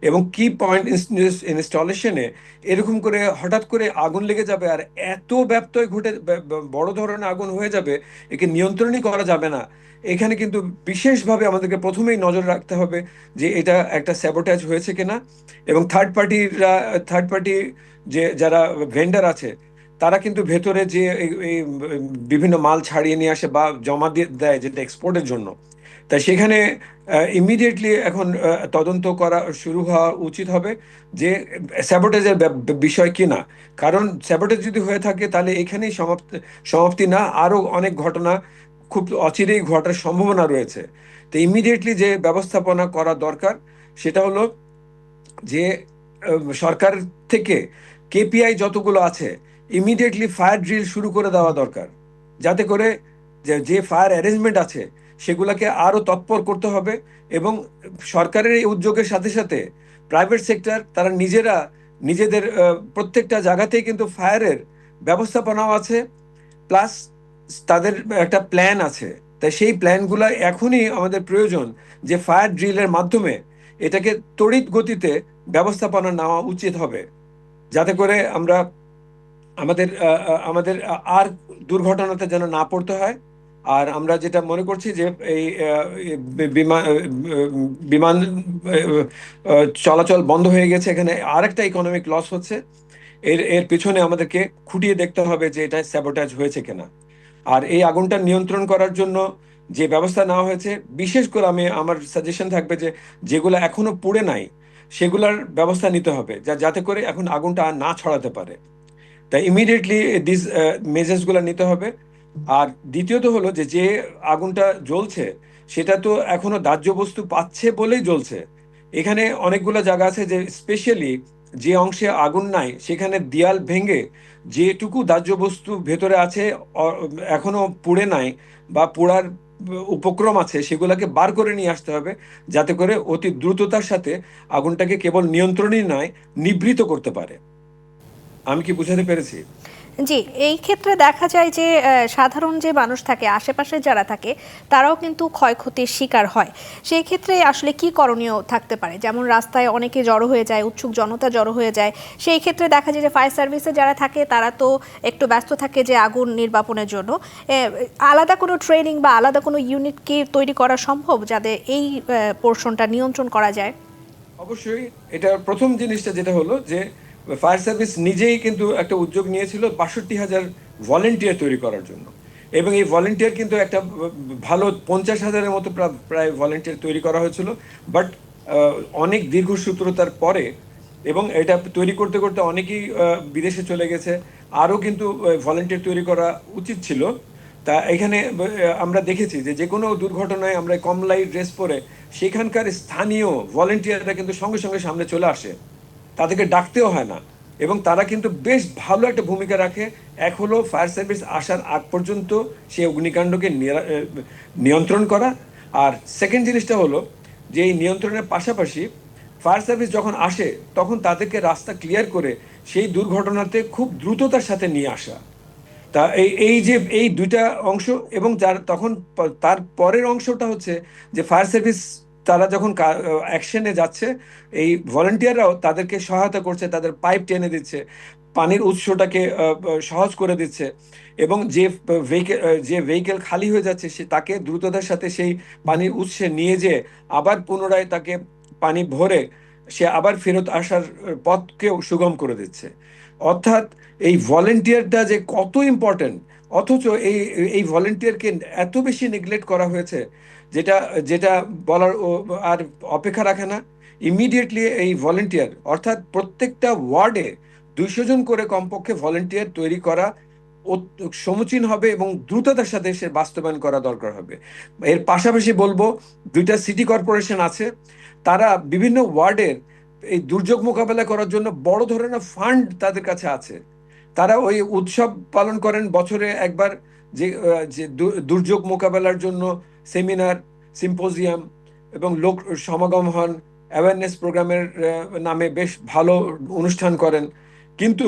এবং কি পয়েন্ট ইনস্টলেশনে এরকম করে হঠাৎ করে আগুন লেগে যাবে, আর এত ব্যত্যয় ঘটে বড় ধরনের আগুন হয়ে যাবে, একে নিয়ন্ত্রণই করা যাবে না। এখানে কিন্তু বিশেষভাবে আমাদেরকে প্রথমেই নজর রাখতে হবে যে এটা একটা স্যাবোটাজ হয়েছে কিনা, এবং থার্ড পার্টি যে যারা ভেন্ডার আছে তারা কিন্তু ভেতরে যে এই বিভিন্ন মাল ছাড়িয়ে নিয়ে আসে বা জমা দিয়ে দেয় যেটা এক্সপোর্টের জন্য, তাই সেখানে ইমিডিয়েটলি এখন তদন্ত করা শুরু হওয়া উচিত হবে যে স্যাবোটেজের বিষয় কিনা। কারণ স্যাবোটেজ যদি হয়ে থাকে তাহলে এখানেই সমাপ্তি না, আরো অনেক ঘটনা খুব অচিরেই ঘটার সম্ভাবনা রয়েছে। তো ইমিডিয়েটলি যে ব্যবস্থাপনা করা দরকার সেটা হলো যে সরকার থেকে কেপিআই যতগুলো আছে ইমিডিয়েটলি ফায়ার ড্রিল শুরু করে দেওয়া দরকার, যাতে করে যে ফায়ার অ্যারেঞ্জমেন্ট আছে সেগুলোকে আরো তৎপর করতে হবে, এবং সরকারের এই উদ্যোগের সাথে সাথে প্রাইভেট সেক্টর তারা নিজেরা নিজেদের প্রত্যেকটা জায়গাতেই কিন্তু ফায়ারের ব্যবস্থাপনাও আছে, প্লাস তাদের একটা প্ল্যান আছে। তাই সেই প্ল্যানগুলো এখনই আমাদের প্রয়োজন যে ফায়ার ড্রিলের মাধ্যমে এটাকে তড়িৎ গতিতে ব্যবস্থাপনা নেওয়া উচিত হবে, যাতে করে আমরা আমাদের আর দুর্ঘটনাতে যেন না পড়তে হয়। আর আমরা যেটা মনে করছি যে এই বিমান বিমান চলাচল বন্ধ হয়ে গেছে, এখানে আরেকটা ইকোনমিক লস হচ্ছে। এর এর পিছনে আমাদেরকে খুঁটিয়ে দেখতে হবে যে এটা স্যাবোটাজ হয়েছে কিনা। আর এই আগুনটা নিয়ন্ত্রণ করার জন্য যে ব্যবস্থা নেওয়া হয়েছে, বিশেষ করে আমার সাজেশন থাকবে যে যেগুলো এখনো পুড়ে নাই সেগুলোর ব্যবস্থা নিতে হবে, যাতে করে এখন আগুনটা আর না ছড়াতে পারে। তাই ইমিডিয়েটলি দিস মেজার্স গুলো নিতে হবে। আর দ্বিতীয়ত হলো যে যে আগুনটা জ্বলছে সেটা তো এখনো দাহ্য বস্তু পাচ্ছে বলেই জ্বলছে। এখানে অনেকগুলো জায়গা আছে যে স্পেশালি যে অংশে আগুন নাই সেখানে দেয়াল ভেঙে যেটুকু দাহ্য বস্তু ভেতরে আছে এখনো পুড়ে নাই বা পোড়ার উপক্রম আছে, সেগুলোকে বার করে নিয়ে আসতে হবে, যাতে করে অতি দ্রুততার সাথে আগুনটাকে কেবল নিয়ন্ত্রণই নয়, নিবৃত করতে পারে। আমি কি বুঝাতে পেরেছি? জি, এই ক্ষেত্রে দেখা যায় যে সাধারণ যে মানুষ থাকে, আশেপাশে যারা থাকে, তারাও কিন্তু ক্ষয়ক্ষতির শিকার হয়। সেই ক্ষেত্রে আসলে কি করণীয় থাকতে পারে? যেমন রাস্তায় অনেকে জড়ো হয়ে যায়, উৎসুক জনতা জড়ো হয়ে যায়, সেই ক্ষেত্রে দেখা যায় যে ফায়ার সার্ভিসে যারা থাকে তারা তো একটু ব্যস্ত থাকে যে আগুন নির্বাপনের জন্য। আলাদা কোনো ট্রেনিং বা আলাদা কোনো ইউনিট কি তৈরি করা সম্ভব যাতে এই পোর্শনটা নিয়ন্ত্রণ করা যায়? অবশ্যই। এটা প্রথম জিনিসটা যেটা হলো যে ফায়ার সার্ভিস নিজেই কিন্তু একটা উদ্যোগ নিয়েছিল ৬২,০০০ ভলেন্টিয়ার তৈরি করার জন্য, এবং এই ভলেন্টিয়ার কিন্তু একটা ভালো ৫০,০০০-এর মতো প্রায় ভলেন্টিয়ার তৈরি করা হয়েছিল। বাট অনেক দীর্ঘসূত্রতার পরে, এবং এটা তৈরি করতে করতে অনেকেই বিদেশে চলে গেছে, আরও কিন্তু ভলেন্টিয়ার তৈরি করা উচিত ছিল। তা এখানে আমরা দেখেছি যে যে কোনো দুর্ঘটনায় আমরা কমলাই ড্রেস পরে সেখানকার স্থানীয় ভলেন্টিয়াররা কিন্তু সঙ্গে সঙ্গে সামনে চলে আসে, তাদেরকে ডাকতেও হয় না, এবং তারা কিন্তু বেশ ভালো একটা ভূমিকা রাখে। এক হলো ফায়ার সার্ভিস আসার আগ পর্যন্ত সেই অগ্নিকাণ্ডকে নিয়ন্ত্রণ করা, আর সেকেন্ড জিনিসটা হলো যে এই নিয়ন্ত্রণের পাশাপাশি ফায়ার সার্ভিস যখন আসে তখন তাদেরকে রাস্তা ক্লিয়ার করে সেই দুর্ঘটনাতে খুব দ্রুততার সাথে নিয়ে আসা। তা এই যে এই দুইটা অংশ, এবং যার তখন তার পরের অংশটা হচ্ছে যে ফায়ার সার্ভিস তারা যখন অ্যাকশনে যাচ্ছে, এই ভলেন্টিয়াররাও তাদেরকে সহায়তা করছে, তাদের পাইপ টেনে দিচ্ছে, পানির উৎসটাকে সহজ করে দিচ্ছে, এবং যে ভেহিকেল খালি হয়ে যাচ্ছে সে তাকে দ্রুততার সাথে সেই পানির উৎসে নিয়ে যেয়ে আবার পুনরায় তাকে পানি ভরে সে আবার ফেরত আসার পথকেও সুগম করে দিচ্ছে। অর্থাৎ এই ভলেন্টিয়ারটা যে কত ইম্পর্টেন্ট, অথচ এই এই ভলেন্টিয়ারকে এত বেশি নেগলেক্ট করা হয়েছে, যেটা যেটা বলার আর অপেক্ষা রাখে না। ইমিডিয়েটলি এই ভলেন্টিয়ার, অর্থাৎ প্রত্যেকটা ওয়ার্ডে ২০০ জন করে কমপক্ষে ভলেন্টিয়ার তৈরি করা সমীচীন হবে, এবং দ্রুততার সাথে সে বাস্তবায়ন করা দরকার হবে। এর পাশাপাশি বলবো, দুইটা সিটি কর্পোরেশন আছে, তারা বিভিন্ন ওয়ার্ডের এই দুর্যোগ মোকাবেলা করার জন্য বড় ধরনের ফান্ড তাদের কাছে আছে। তারা ওই উৎসব পালন করেন বছরে একবার, যে দুর্যোগ মোকাবেলার জন্য সেমিনার, সিম্পোজিয়াম এবং লোক সমাগম হন, অ্যাওয়ারনেস প্রোগ্রামের নামে বেশ ভালো অনুষ্ঠান করেন। কিন্তু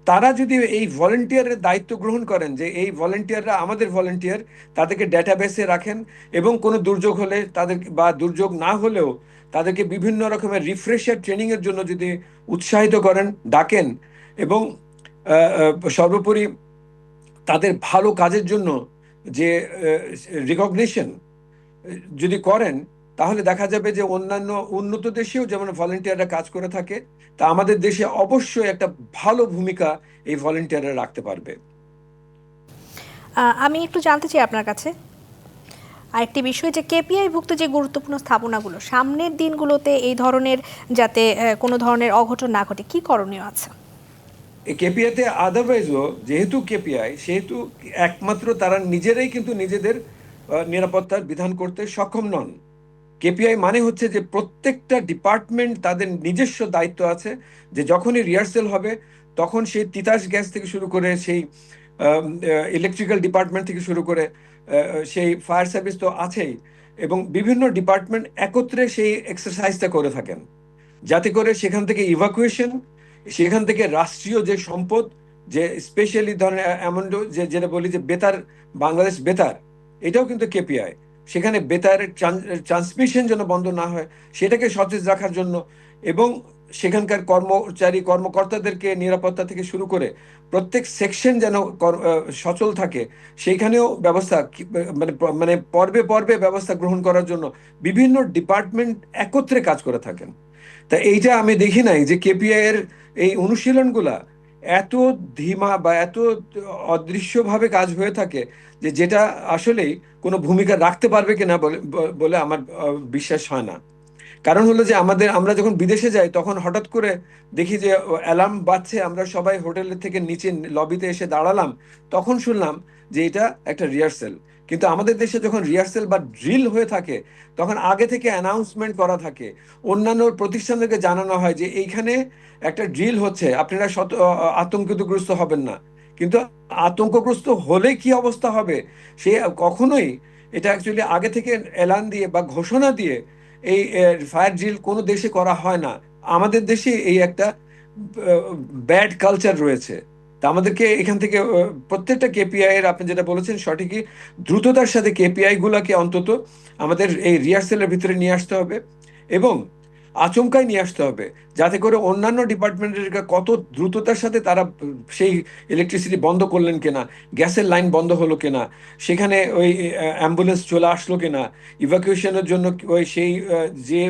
তারা যদি এই ভলেন্টিয়ারের দায়িত্ব গ্রহণ করেন, যে এই ভলেন্টিয়াররা আমাদের ভলেন্টিয়ার, তাদেরকে ডেটাবেসে রাখেন, এবং কোনো দুর্যোগ হলে তাদের, বা দুর্যোগ না হলেও তাদেরকে বিভিন্ন রকমের রিফ্রেশার ট্রেনিং এর জন্য যদি উৎসাহিত করেন, ডাকেন, এবং সর্বোপরি তাদের ভালো কাজের জন্য যে রিকগনিশন যদি করেন, তাহলে দেখা যাবে যে অন্যান্য উন্নত দেশেও যেমন ভলেন্টিয়াররা কাজ করে থাকে, তা আমাদের দেশে অবশ্যই একটা ভালো ভূমিকা এই ভলেন্টিয়াররা রাখতে পারবে। আমি একটু জানতে চাই আপনার কাছে আরেকটি বিষয়, যে কেপিআই ভুক্ত যে গুরুত্বপূর্ণ স্থাপনাগুলো সামনের দিনগুলোতে এই ধরনের যাতে কোনো ধরনের অঘটন না ঘটে, কি করণীয় আছে? এই কেপিআইতে আদারওয়াইজও যেহেতু কেপিআই, সেহেতু একমাত্র তারা নিজেরাই কিন্তু নিজেদের নিরাপত্তার বিধান করতে সক্ষম নন। কেপিআই মানে হচ্ছে যে প্রত্যেকটা ডিপার্টমেন্ট তাদের নিজস্ব দায়িত্ব আছে, যে যখনই রিহার্সেল হবে তখন সেই তিতাস গ্যাস থেকে শুরু করে, সেই ইলেকট্রিক্যাল ডিপার্টমেন্ট থেকে শুরু করে সেই ফায়ার সার্ভিস তো আছেই, এবং বিভিন্ন ডিপার্টমেন্ট একত্রে সেই এক্সারসাইজটা করে থাকেন, যাতে করে সেখান থেকে ইভাকুয়েশন, সেখান থেকে রাষ্ট্রীয় যে সম্পদ, যে স্পেশালি ধরেন এমন যে যেটা বলি যে বেতার, বাংলাদেশ বেতার, এটাও কিন্তু কেপিআই, সেখানে বেতারের ট্রান্সমিশন যেন বন্ধ না হয় সেটাকে সতেজ রাখার জন্য, এবং সেখানকার কর্মচারী কর্মকর্তাদেরকে নিরাপত্তা থেকে শুরু করে প্রত্যেক সেকশন যেন সচল থাকে, সেইখানেও ব্যবস্থা মানে মানে পর্বে পর্বে ব্যবস্থা গ্রহণ করার জন্য বিভিন্ন ডিপার্টমেন্ট একত্রে কাজ করে থাকেন। তা এইটা আমি দেখি নাই যে কেপিআই এর এই অনুশীলনগুলা এত ধীমা বা এত অদৃশ্যভাবে কাজ হয়ে থাকে যে যেটা আসলেই কোনো ভূমিকা রাখতে পারবে কিনা বলে বলে আমার বিশ্বাস হয় না। কারণ হলো যে আমরা যখন বিদেশে যাই তখন হঠাৎ করে দেখি যে অ্যালার্ম বাজছে, আমরা সবাই হোটেলের থেকে নিচে লবিতে এসে দাঁড়ালাম, তখন শুনলাম যে এটা একটা রিহার্সেল। কিন্তু আমাদের দেশে যখন রিহার্সেল বা ড্রিল হয়ে থাকে তখন আগে থেকে অ্যানাউন্সমেন্ট করা থাকে, অন্যান্য প্রতিষ্ঠানদেরকে জানানো হয় যে এইখানে একটা ড্রিল হচ্ছে, আপনারা আতঙ্কিতগ্রস্ত হবেন না। কিন্তু আতঙ্কগ্রস্ত হলে কি অবস্থা হবে সে কখনোই এটা অ্যাকচুয়ালি আগে থেকে এলান দিয়ে বা ঘোষণা দিয়ে এই ফায়ার ড্রিল কোনো দেশে করা হয় না। আমাদের দেশে এই একটা ব্যাড কালচার রয়েছে। তা আমাদেরকে এখান থেকে প্রত্যেকটা কেপিআই এর, আপনি যেটা বলেছেন সঠিকই, দ্রুততার সাথে কেপিআই গুলাকে অন্তত আমাদের এই রিহার্সেলের ভিতরে নিয়ে আসতে হবে, এবং আচমকাই নিয়ে আসতে হবে, যাতে করে অন্যান্য ডিপার্টমেন্টের কত দ্রুততার সাথে তারা সেই ইলেকট্রিসিটি বন্ধ করলেন কিনা, গ্যাসের লাইন বন্ধ হলো কিনা, সেখানে ওই অ্যাম্বুলেন্স চলে আসলো কিনা, ইভাকুয়েশনের জন্য ওই সেই যে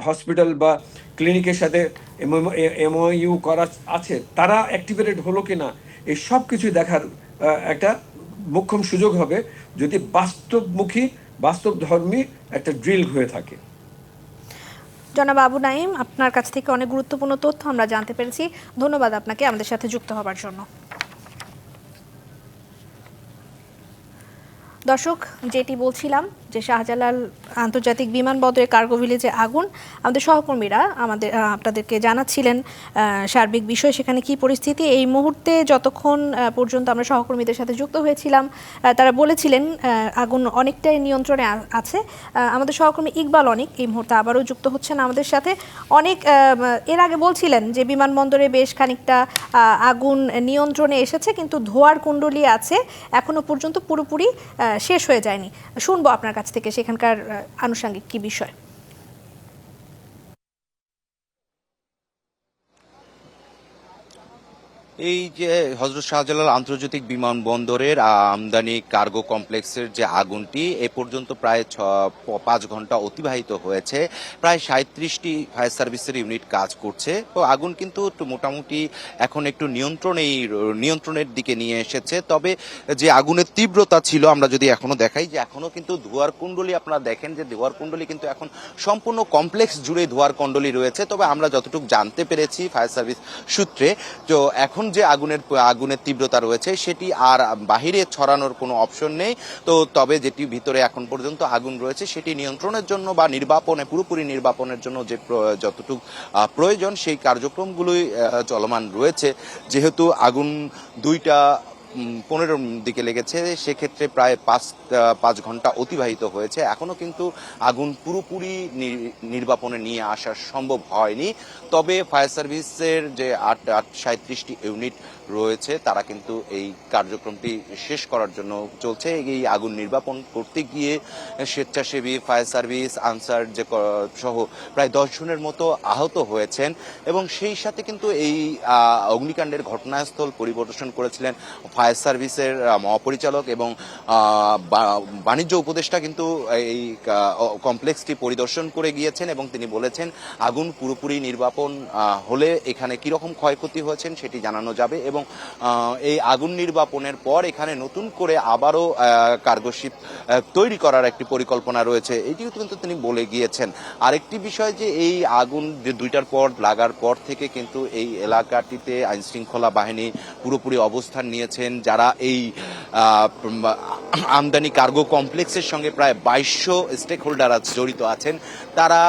হসপিটাল বা ক্লিনিকের সাথে এমওইউ করা আছে তারা অ্যাক্টিভেটেড হলো কিনা, এই সব কিছু দেখার একটা মোক্ষম সুযোগ হবে যদি বাস্তবমুখী, বাস্তবধর্মী একটা ড্রিল হয়ে থাকে। জনাব আবু নাঈম, আপনার কাছ থেকে অনেক গুরুত্বপূর্ণ তথ্য আমরা জানতে পেরেছি। ধন্যবাদ আপনাকে আমাদের সাথে যুক্ত হবার জন্য। দর্শক, যেটি বলছিলাম যে শাহজালাল আন্তর্জাতিক বিমানবন্দরের কার্গো ভিলেজে আগুন, আমাদের সহকর্মীরা আপনাদেরকে জানাচ্ছিলেন সার্বিক বিষয়, সেখানে কি পরিস্থিতি এই মুহূর্তে। যতক্ষণ পর্যন্ত আমরা সহকর্মীদের সাথে যুক্ত হয়েছিলাম তারা বলেছিলেন আগুন অনেকটাই নিয়ন্ত্রণে আছে। আমাদের সহকর্মী ইকবাল অনিক এই মুহূর্তে আবারও যুক্ত হচ্ছেন আমাদের সাথে। অনেক এর আগে বলছিলেন যে বিমানবন্দরে বেশ খানিকটা আগুন নিয়ন্ত্রণে এসেছে, কিন্তু ধোঁয়ার কুণ্ডলী আছে, এখনো পর্যন্ত পুরোপুরি শেষ হয়ে যায়নি। শুনবো আপনার কাছ থেকে সেখানকার আনুষঙ্গিক কি বিষয়। এই যে হযরত শাহজালাল আন্তর্জাতিক বিমানবন্দরের আমদানি কার্গো কমপ্লেক্সের যে আগুনটি এ পর্যন্ত প্রায় 5 ঘন্টা অতিবাহিত হয়েছে। প্রায় 37টি ফায়ার সার্ভিসের ইউনিট কাজ করছে। তো আগুন কিন্তু মোটামুটি এখন একটু নিয়ন্ত্রণের দিকে নিয়ে এসেছে। তবে যে আগুনের তীব্রতা ছিল, আমরা যদি এখনো দেখাই যে এখনো কিন্তু ধোঁয়ার কুণ্ডলী, আপনারা দেখেন যে ধোঁয়ার কুণ্ডলী কিন্তু এখন সম্পূর্ণ কমপ্লেক্স জুড়ে ধোঁয়ার কুণ্ডলী রয়েছে। তবে আমরা যতটুকু জানতে পেরেছি ফায়ার সার্ভিস সূত্রে, তো এখন যে আগুনের তীব্রতা রয়েছে সেটি আর বাহিরে ছড়ানোর কোনো অপশন নেই। তো তবে যেটি ভিতরে এখন পর্যন্ত আগুন রয়েছে সেটি নিয়ন্ত্রণের জন্য বা পুরোপুরি নির্বাপনের জন্য যে যতটুকু প্রয়োজন সেই কার্যক্রমগুলোই চলমান রয়েছে। যেহেতু আগুন 2:15 দিকে লেগেছে, সেক্ষেত্রে প্রায় 5 ঘন্টা অতিবাহিত হয়েছে। এখনো কিন্তু আগুন পুরোপুরি নির্বাপনে নিয়ে আসা সম্ভব হয়নি। তবে ফায়ার সার্ভিসের যে 37টি ইউনিট রয়েছে তারা কিন্তু এই কার্যক্রমটি শেষ করার জন্য চলছে। এই আগুন নির্বাপন করতে গিয়ে স্বেচ্ছাসেবী, ফায়ার সার্ভিস, আনসার যে সহ প্রায় 10 জনের মতো আহত হয়েছেন। এবং সেই সাথে কিন্তু এই অগ্নিকাণ্ডের ঘটনাস্থল পরিদর্শন করেছিলেন ফায়ার সার্ভিসের মহাপরিচালক এবং বাণিজ্য উপদেষ্টা কিন্তু এই কমপ্লেক্সটি পরিদর্শন করে গিয়েছেন এবং তিনি বলেছেন আগুন পুরোপুরি নির্বাপন হলে এখানে কিরকম ক্ষয়ক্ষতি হয়েছেন সেটি জানানো যাবে এবং এই আগুন নির্বাপনের পর এখানে নতুন করে আবারও কার্গো শিপ তৈরি করার একটি পরিকল্পনা রয়েছে, এটিও কিন্তু তিনি বলে গিয়েছেন। আরেকটি বিষয় যে এই আগুন যে 2টার পর লাগার পর থেকে কিন্তু এই এলাকাটিতে আইনশৃঙ্খলা বাহিনী পুরোপুরি অবস্থান নিয়েছেন। ছিলেন, যারা এই আমদানি কার্গো কমপ্লেক্সের সঙ্গে প্রায় 2200 স্টেক হোল্ডার জড়িত আছেন, তারা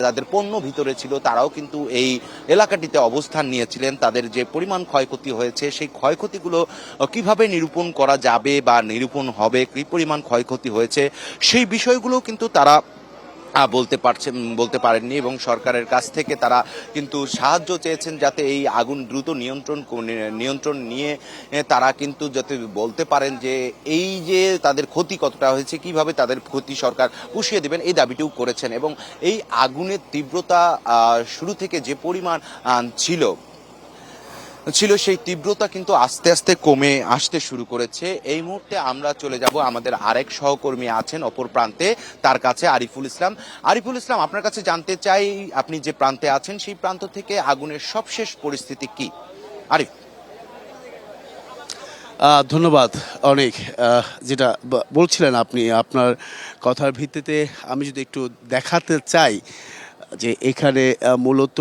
যাদের পণ্য ভিতরে ছিল তারাও কিন্তু এই এলাকাটিতে অবস্থান নিয়েছিলেন। তাদের যে পরিমাণ ক্ষয়ক্ষতি হয়েছে সেই ক্ষয়ক্ষতিগুলো কিভাবে নিরূপণ করা যাবে বা নিরূপণ হবে, কি পরিমাণ ক্ষয়ক্ষতি হয়েছে সেই বিষয়গুলো কিন্তু তারা বলতে পারেননি, এবং সরকারের কাছ থেকে তারা কিন্তু সাহায্য চেয়েছেন যাতে এই আগুন দ্রুত নিয়ন্ত্রণ নিয়ে তারা কিন্তু যাতে বলতে পারেন যে এই যে তাদের ক্ষতি কতটা হয়েছে, কিভাবে তাদের ক্ষতি সরকার পুষিয়ে দেবেন, এই দাবিটিও করেছেন। এবং এই আগুনের তীব্রতা শুরু থেকে যে পরিমাণ ছিল সেই তীব্রতা কিন্তু আস্তে আস্তে কমে আসতে শুরু করেছে। এই মুহূর্তে আমরা চলে যাব আমাদের আরেক সহকর্মী আছেন অপর প্রান্তে, তার কাছে আরিফুল ইসলাম। আরিফুল ইসলাম, আপনার কাছে জানতে চাই, আপনি যে প্রান্তে আছেন সেই প্রান্ত থেকে আগুনের সবশেষ পরিস্থিতি কি? আরিফ। ধন্যবাদ অনেক। যেটা বলছিলেন আপনি, আপনার কথার ভিত্তিতে আমি যদি একটু দেখাতে চাই যে এখানে মূলত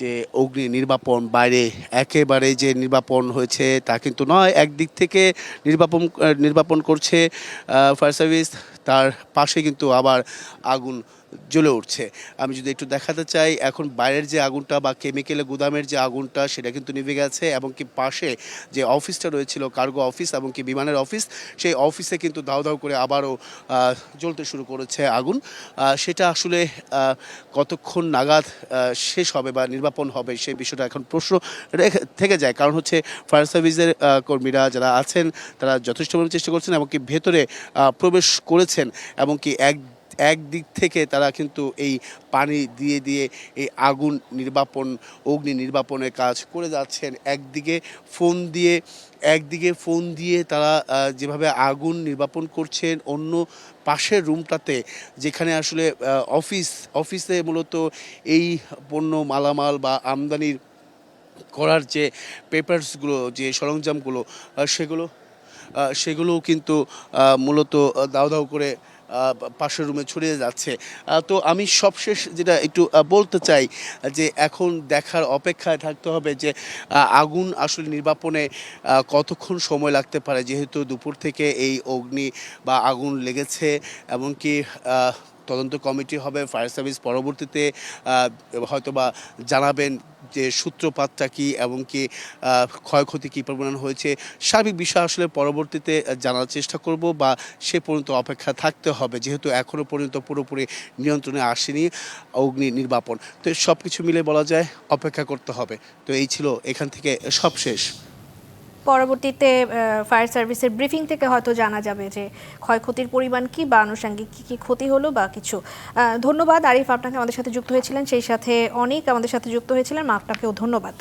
যে অগ্নি নির্বাপন বাইরে একেবারে যে নির্বাপন হয়েছে তা কিন্তু নয়। একদিক থেকে নির্বাপন করছে ফায়ার সার্ভিস, তার পাশে কিন্তু আবার আগুন জ্বলে উঠছে। আমি যদি একটু দেখাতে চাই, এখন বাইরের যে আগুনটা বা কেমিক্যালের গুদামের যে আগুনটা সেটা কিন্তু নিভে গেছে, এবং কি পাশে যে অফিসটা রয়েছিল কার্গো অফিস এবং কি বিমানের অফিস, সেই অফিসে কিন্তু দাউ দাউ করে আবারও জ্বলতে শুরু করেছে আগুন। সেটা আসলে কতক্ষণ নাগাদ শেষ হবে বা নির্বাপন হবে সেই বিষয়টা এখন প্রশ্ন থেকে যায়। কারণ হচ্ছে ফায়ার সার্ভিসের কর্মীরা যারা আছেন তারা যথেষ্ট চেষ্টা করছেন এবং কি ভেতরে প্রবেশ করেছেন, এবং কি একদিক থেকে তারা কিন্তু এই পানি দিয়ে দিয়ে এই অগ্নি নির্বাপনের কাজ করে যাচ্ছেন। একদিকে ফোন দিয়ে তারা যেভাবে আগুন নির্বাপন করছেন, অন্য পাশের রুমটাতে যেখানে আসলে অফিসে মূলত এই পণ্য মালামাল বা আমদানির করার যে পেপারসগুলো, যে সরঞ্জামগুলো, সেগুলোও কিন্তু মূলত দাউ দাউ করে পাশের রুমে ছড়িয়ে যাচ্ছে। তো আমি সবশেষ যেটা একটু বলতে চাই যে এখন দেখার অপেক্ষায় থাকতে হবে যে আগুন আসলে নির্বাপনে কতক্ষণ সময় লাগতে পারে, যেহেতু দুপুর থেকে এই আগুন লেগেছে। এমনকি তদন্ত কমিটি হবে, ফায়ার সার্ভিস পরবর্তীতে হয়তোবা জানাবেন যে সূত্রপাতটা কি এবং কি ক্ষয়ক্ষতি কী পরিমাণ হয়েছে। সার্বিক বিষয় আসলে পরবর্তীতে জানার চেষ্টা করব, বা সে পর্যন্ত অপেক্ষা থাকতে হবে, যেহেতু এখনও পর্যন্ত পুরোপুরি নিয়ন্ত্রণে আসেনি অগ্নি নির্বাপন। তো সব কিছু মিলে বলা যায় অপেক্ষা করতে হবে। তো এই ছিল এখান থেকে সবশেষ। পরবর্তীতে ফায়ার সার্ভিসের ব্রিফিং থেকে হয়তো জানা যাবে যে ক্ষয়ক্ষতির পরিমাণ কি বা আনুষঙ্গিক কি ক্ষতি হলো বা কিছু। ধন্যবাদ আরিফ, আপনাকে আমাদের সাথে যুক্ত হয়েছিলেন, সেই সাথে অনেক আমাদের সাথে যুক্ত হয়েছিলেন, আপনাকেও ধন্যবাদ।